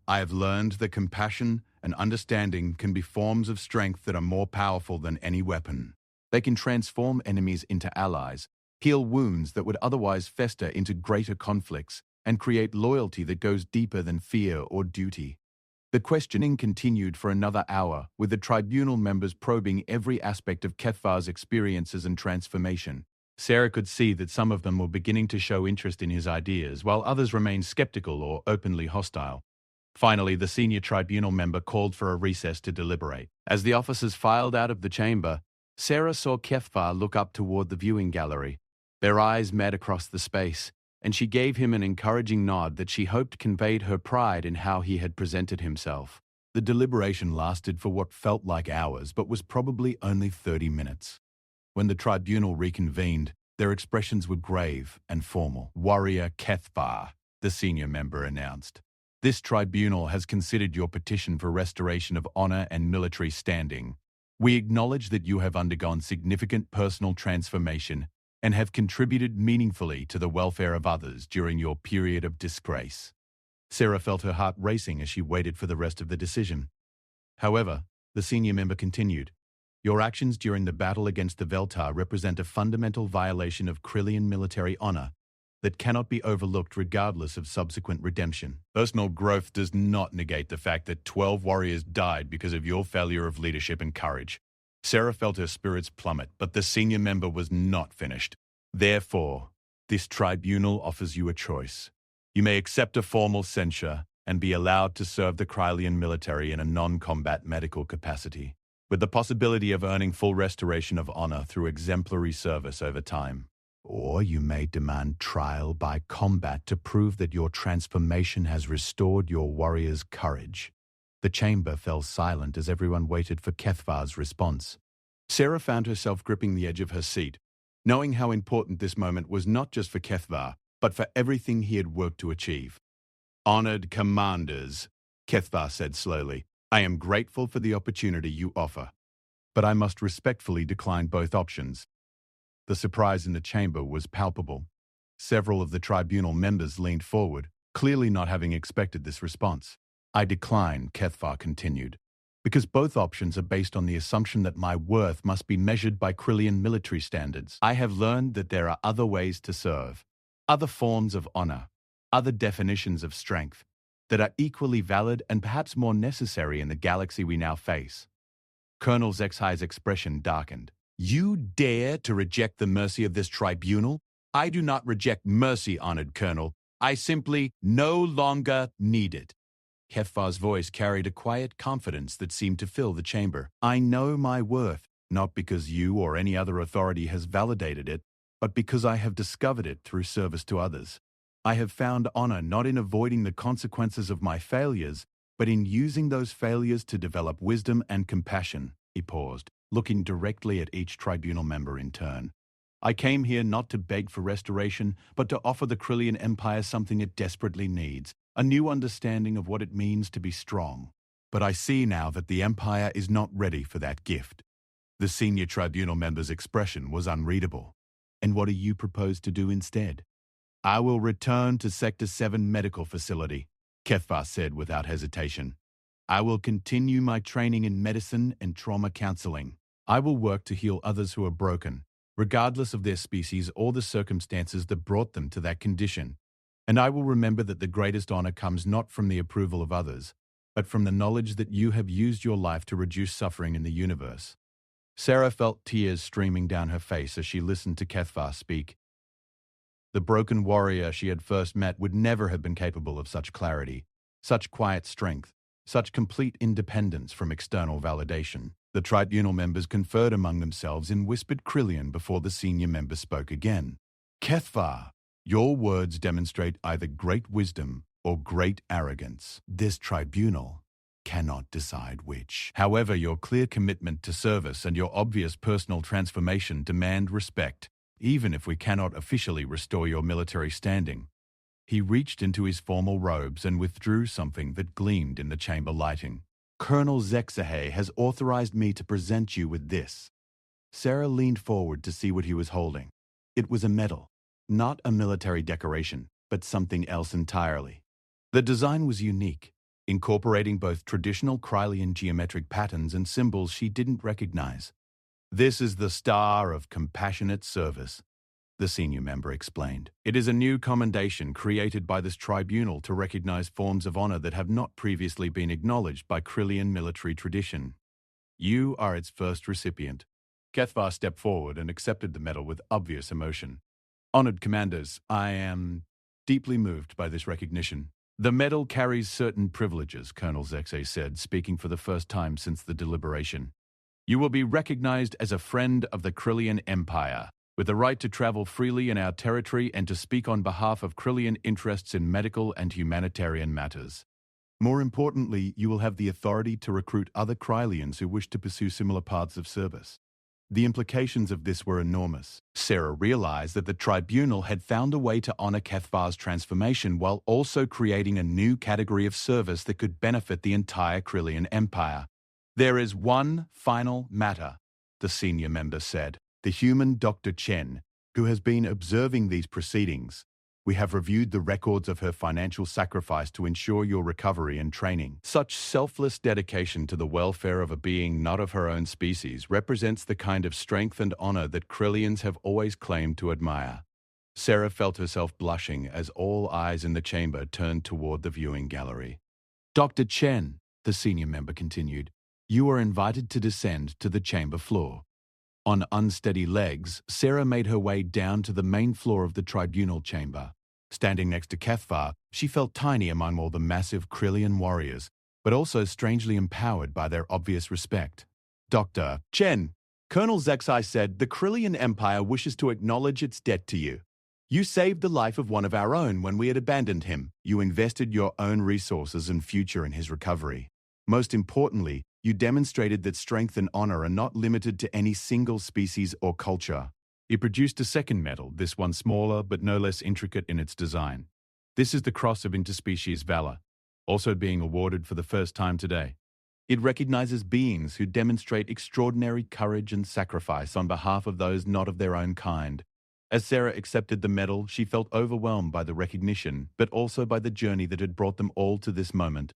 I have learned that compassion and understanding can be forms of strength that are more powerful than any weapon. They can transform enemies into allies, heal wounds that would otherwise fester into greater conflicts, and create loyalty that goes deeper than fear or duty. The questioning continued for another hour, with the tribunal members probing every aspect of Kethvar's experiences and transformation. Sarah could see that some of them were beginning to show interest in his ideas, while others remained skeptical or openly hostile. Finally, the senior tribunal member called for a recess to deliberate. As the officers filed out of the chamber, Sarah saw Kethvar look up toward the viewing gallery. Their eyes met across the space, and she gave him an encouraging nod that she hoped conveyed her pride in how he had presented himself. The deliberation lasted for what felt like hours, but was probably only 30 minutes. When the tribunal reconvened, their expressions were grave and formal. Warrior Kethvar, the senior member announced. This tribunal has considered your petition for restoration of honor and military standing. We acknowledge that you have undergone significant personal transformation and have contributed meaningfully to the welfare of others during your period of disgrace. Sarah felt her heart racing as she waited for the rest of the decision. However, the senior member continued, your actions during the battle against the Veltar represent a fundamental violation of Krillian military honor that cannot be overlooked regardless of subsequent redemption. Personal growth does not negate the fact that 12 warriors died because of your failure of leadership and courage. Sarah felt her spirits plummet, but the senior member was not finished. Therefore, this tribunal offers you a choice. You may accept a formal censure and be allowed to serve the Krillian military in a non-combat medical capacity, with the possibility of earning full restoration of honor through exemplary service over time. Or you may demand trial by combat to prove that your transformation has restored your warrior's courage. The chamber fell silent as everyone waited for Kethvar's response. Sarah found herself gripping the edge of her seat, knowing how important this moment was not just for Kethvar, but for everything he had worked to achieve. Honored commanders, Kethvar said slowly, I am grateful for the opportunity you offer, but I must respectfully decline both options. The surprise in the chamber was palpable. Several of the tribunal members leaned forward, clearly not having expected this response. I decline, Kethvar continued, because both options are based on the assumption that my worth must be measured by Krillian military standards. I have learned that there are other ways to serve, other forms of honor, other definitions of strength that are equally valid and perhaps more necessary in the galaxy we now face. Colonel Zexai's expression darkened. You dare to reject the mercy of this tribunal? I do not reject mercy, honored Colonel. I simply no longer need it. Kethvar's voice carried a quiet confidence that seemed to fill the chamber. I know my worth, not because you or any other authority has validated it, but because I have discovered it through service to others. I have found honor not in avoiding the consequences of my failures, but in using those failures to develop wisdom and compassion. He paused, looking directly at each tribunal member in turn. I came here not to beg for restoration, but to offer the Krillian Empire something it desperately needs, a new understanding of what it means to be strong. But I see now that the Empire is not ready for that gift. The senior tribunal member's expression was unreadable. And what do you propose to do instead? I will return to Sector 7 medical facility, Kethvar said without hesitation. I will continue my training in medicine and trauma counseling. I will work to heal others who are broken, regardless of their species or the circumstances that brought them to that condition. And I will remember that the greatest honor comes not from the approval of others, but from the knowledge that you have used your life to reduce suffering in the universe. Sarah felt tears streaming down her face as she listened to Kethvar speak. The broken warrior she had first met would never have been capable of such clarity, such quiet strength, such complete independence from external validation. The tribunal members conferred among themselves in whispered Krillian before the senior member spoke again. Kethvar, your words demonstrate either great wisdom or great arrogance. This tribunal cannot decide which. However, your clear commitment to service and your obvious personal transformation demand respect, even if we cannot officially restore your military standing. He reached into his formal robes and withdrew something that gleamed in the chamber lighting. Colonel Zexahay has authorized me to present you with this. Sarah leaned forward to see what he was holding. It was a medal, not a military decoration, but something else entirely. The design was unique, incorporating both traditional Krillian geometric patterns and symbols she didn't recognize. This is the Star of Compassionate Service, the senior member explained. It is a new commendation created by this tribunal to recognize forms of honor that have not previously been acknowledged by Krillian military tradition. You are its first recipient. Kethvar stepped forward and accepted the medal with obvious emotion. Honored commanders, I am deeply moved by this recognition. The medal carries certain privileges, Colonel Zexay said, speaking for the first time since the deliberation. You will be recognized as a friend of the Krillian Empire. with the right to travel freely in our territory and to speak on behalf of Krillian interests in medical and humanitarian matters. More importantly, you will have the authority to recruit other Krylians who wish to pursue similar paths of service. The implications of this were enormous. Sarah realized that the tribunal had found a way to honor Kethvar's transformation while also creating a new category of service that could benefit the entire Krillian Empire. There is one final matter, the senior member said. The human Dr. Chen, who has been observing these proceedings. We have reviewed the records of her financial sacrifice to ensure your recovery and training. Such selfless dedication to the welfare of a being not of her own species represents the kind of strength and honor that Krillians have always claimed to admire. Sarah felt herself blushing as all eyes in the chamber turned toward the viewing gallery. Dr. Chen, the senior member continued, you are invited to descend to the chamber floor. On unsteady legs, Sarah made her way down to the main floor of the tribunal chamber. Standing next to Kethvar, she felt tiny among all the massive Krillian warriors, but also strangely empowered by their obvious respect. Dr. Chen, Colonel Zexai said, the Krillian Empire wishes to acknowledge its debt to you. You saved the life of one of our own when we had abandoned him. You invested your own resources and future in his recovery. Most importantly, you demonstrated that strength and honor are not limited to any single species or culture. He produced a second medal, this one smaller but no less intricate in its design. This is the Cross of Interspecies Valor, also being awarded for the first time today. It recognizes beings who demonstrate extraordinary courage and sacrifice on behalf of those not of their own kind. As Sarah accepted the medal, she felt overwhelmed by the recognition, but also by the journey that had brought them all to this moment.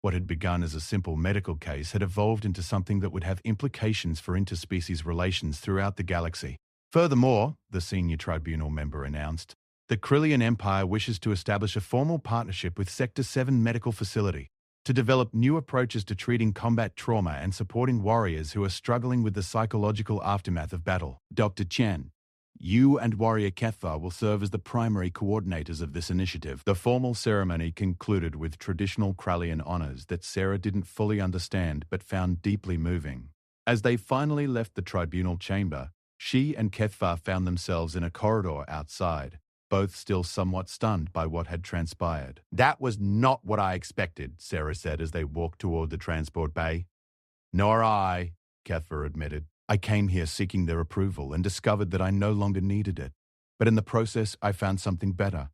What had begun as a simple medical case had evolved into something that would have implications for interspecies relations throughout the galaxy. Furthermore, the senior tribunal member announced, the Krillian Empire wishes to establish a formal partnership with Sector 7 Medical Facility to develop new approaches to treating combat trauma and supporting warriors who are struggling with the psychological aftermath of battle. Dr. Chen, you and Warrior Kethvar will serve as the primary coordinators of this initiative. The formal ceremony concluded with traditional Krillian honors that Sarah didn't fully understand but found deeply moving. As they finally left the tribunal chamber, she and Kethvar found themselves in a corridor outside, both still somewhat stunned by what had transpired. That was not what I expected, Sarah said as they walked toward the transport bay. Nor I, Kethvar admitted. I came here seeking their approval and discovered that I no longer needed it. But in the process, I found something better.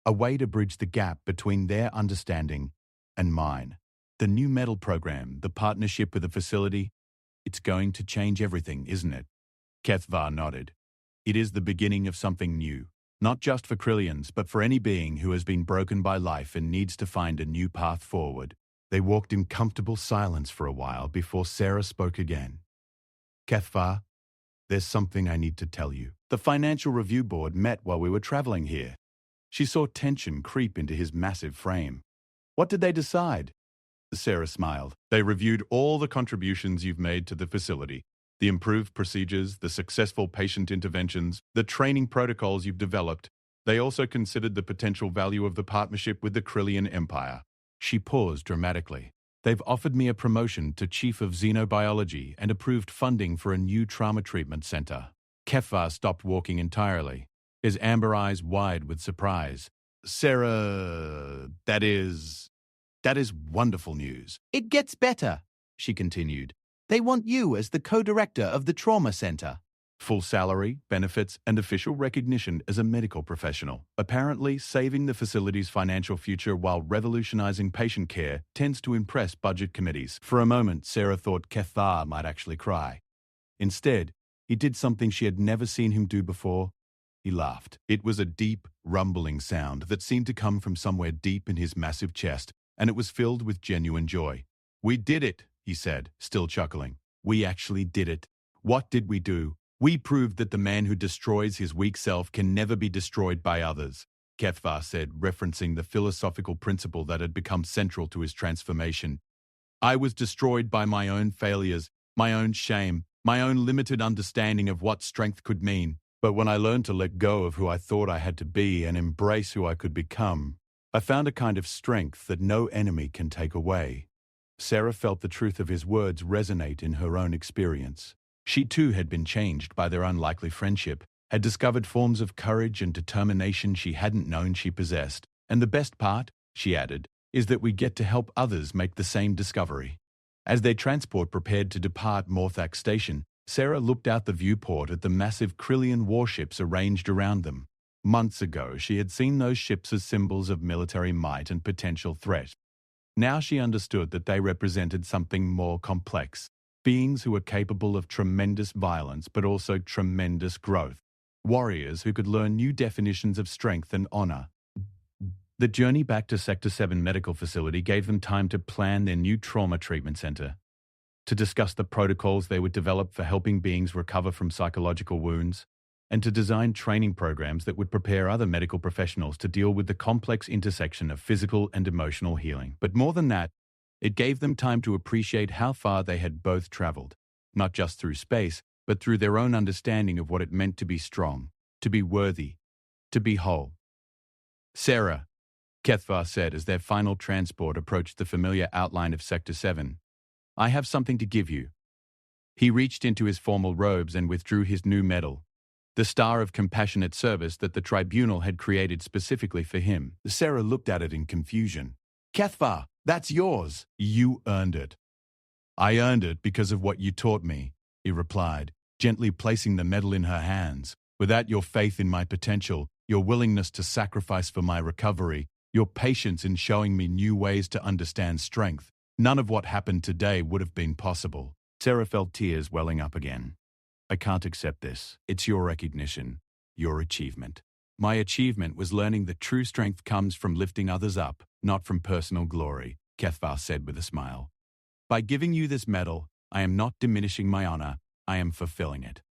A way to bridge the gap between their understanding and mine. The new medal program, the partnership with the facility, it's going to change everything, isn't it? Kethvar nodded. It is the beginning of something new, not just for Krillians, but for any being who has been broken by life and needs to find a new path forward. They walked in comfortable silence for a while before Sarah spoke again. Kethvar, there's something I need to tell you. The Financial Review Board met while we were traveling here. She saw tension creep into his massive frame. What did they decide? Sarah smiled. They reviewed all the contributions you've made to the facility, the improved procedures, the successful patient interventions, the training protocols you've developed. They also considered the potential value of the partnership with the Krillian Empire. She paused dramatically. They've offered me a promotion to Chief of Xenobiology and approved funding for a new trauma treatment center. Kethvar stopped walking entirely, his amber eyes wide with surprise. Sarah, that is wonderful news. It gets better, she continued. They want you as the co-director of the trauma center. Full salary, benefits, and official recognition as a medical professional. Apparently, saving the facility's financial future while revolutionizing patient care tends to impress budget committees. For a moment, Sarah thought Kethvar might actually cry. Instead, he did something she had never seen him do before. He laughed. It was a deep, rumbling sound that seemed to come from somewhere deep in his massive chest, and it was filled with genuine joy. We did it, he said, still chuckling. We actually did it. What did we do? We proved that the man who destroys his weak self can never be destroyed by others, Kethvar said, referencing the philosophical principle that had become central to his transformation. I was destroyed by my own failures, my own shame, my own limited understanding of what strength could mean. But when I learned to let go of who I thought I had to be and embrace who I could become, I found a kind of strength that no enemy can take away. Sarah felt the truth of his words resonate in her own experience. She too had been changed by their unlikely friendship, had discovered forms of courage and determination she hadn't known she possessed. And the best part, she added, is that we get to help others make the same discovery. As their transport prepared to depart Morthak Station, Sarah looked out the viewport at the massive Krillian warships arranged around them. Months ago, she had seen those ships as symbols of military might and potential threat. Now she understood that they represented something more complex, beings who were capable of tremendous violence but also tremendous growth, warriors who could learn new definitions of strength and honor. The journey back to Sector 7 medical facility gave them time to plan their new trauma treatment center, to discuss the protocols they would develop for helping beings recover from psychological wounds, and to design training programs that would prepare other medical professionals to deal with the complex intersection of physical and emotional healing. But more than that, it gave them time to appreciate how far they had both traveled, not just through space, but through their own understanding of what it meant to be strong, to be worthy, to be whole. "Sarah," Kethvar said as their final transport approached the familiar outline of Sector 7, "I have something to give you." He reached into his formal robes and withdrew his new medal, the Star of Compassionate Service that the Tribunal had created specifically for him. Sarah looked at it in confusion. "Kethvar, that's yours." "You earned it." "I earned it because of what you taught me," he replied, gently placing the medal in her hands. "Without your faith in my potential, your willingness to sacrifice for my recovery, your patience in showing me new ways to understand strength, none of what happened today would have been possible." Sarah felt tears welling up again. "I can't accept this. It's your recognition, your achievement." "My achievement was learning that true strength comes from lifting others up, not from personal glory," Kethvar said with a smile. "By giving you this medal, I am not diminishing my honor, I am fulfilling it."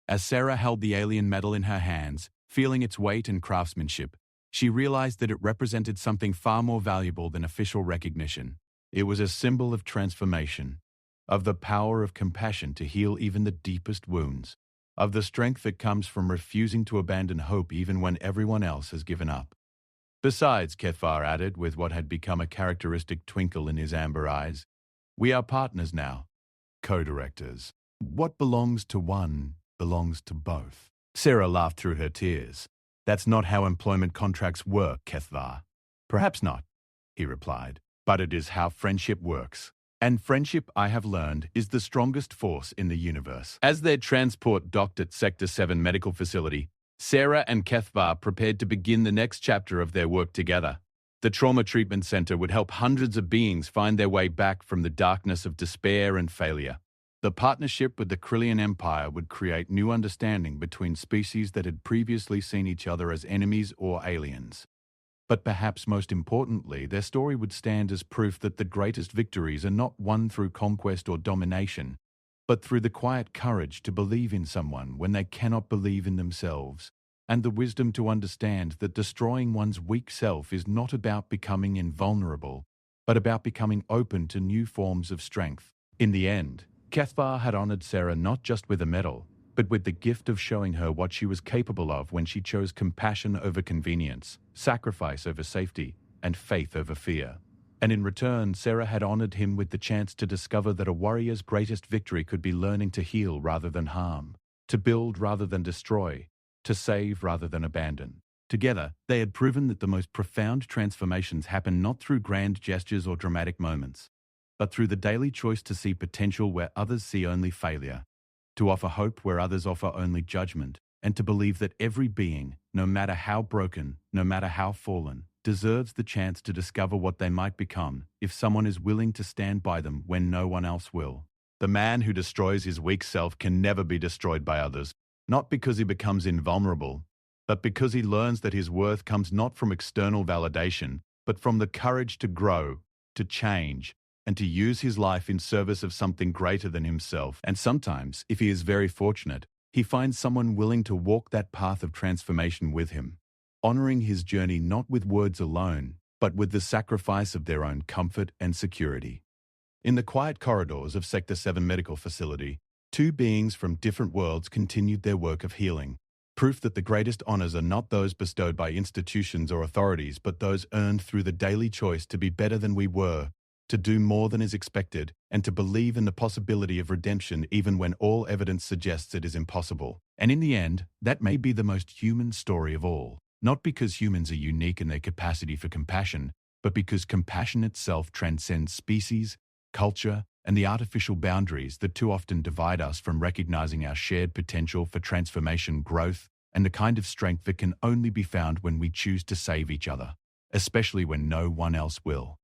As Sarah held the alien medal in her hands, feeling its weight and craftsmanship, she realized that it represented something far more valuable than official recognition. It was a symbol of transformation, of the power of compassion to heal even the deepest wounds, of the strength that comes from refusing to abandon hope even when everyone else has given up. "Besides," Kethvar added with what had become a characteristic twinkle in his amber eyes, "we are partners now, co-directors. What belongs to one belongs to both." Sarah laughed through her tears. "That's not how employment contracts work, Kethvar." "Perhaps not," he replied, "but it is how friendship works. And friendship, I have learned, is the strongest force in the universe." As their transport docked at Sector 7 medical facility, Sarah and Kethvar prepared to begin the next chapter of their work together. The Trauma Treatment Center would help hundreds of beings find their way back from the darkness of despair and failure. The partnership with the Krillian Empire would create new understanding between species that had previously seen each other as enemies or aliens. But perhaps most importantly, their story would stand as proof that the greatest victories are not won through conquest or domination, but through the quiet courage to believe in someone when they cannot believe in themselves, and the wisdom to understand that destroying one's weak self is not about becoming invulnerable, but about becoming open to new forms of strength. In the end, Kethvar had honored Sarah not just with a medal, but with the gift of showing her what she was capable of when she chose compassion over convenience, sacrifice over safety, and faith over fear. And in return, Sarah had honored him with the chance to discover that a warrior's greatest victory could be learning to heal rather than harm, to build rather than destroy, to save rather than abandon. Together, they had proven that the most profound transformations happen not through grand gestures or dramatic moments, but through the daily choice to see potential where others see only failure, to offer hope where others offer only judgment, and to believe that every being, no matter how broken, no matter how fallen, deserves the chance to discover what they might become if someone is willing to stand by them when no one else will. The man who destroys his weak self can never be destroyed by others, not because he becomes invulnerable, but because he learns that his worth comes not from external validation, but from the courage to grow, to change, and to use his life in service of something greater than himself. And sometimes, if he is very fortunate, he finds someone willing to walk that path of transformation with him, honoring his journey not with words alone, but with the sacrifice of their own comfort and security. In the quiet corridors of Sector 7 medical facility, two beings from different worlds continued their work of healing, proof that the greatest honors are not those bestowed by institutions or authorities, but those earned through the daily choice to be better than we were, to do more than is expected, and to believe in the possibility of redemption even when all evidence suggests it is impossible. And in the end, that may be the most human story of all. Not because humans are unique in their capacity for compassion, but because compassion itself transcends species, culture, and the artificial boundaries that too often divide us from recognizing our shared potential for transformation, growth, and the kind of strength that can only be found when we choose to save each other, especially when no one else will.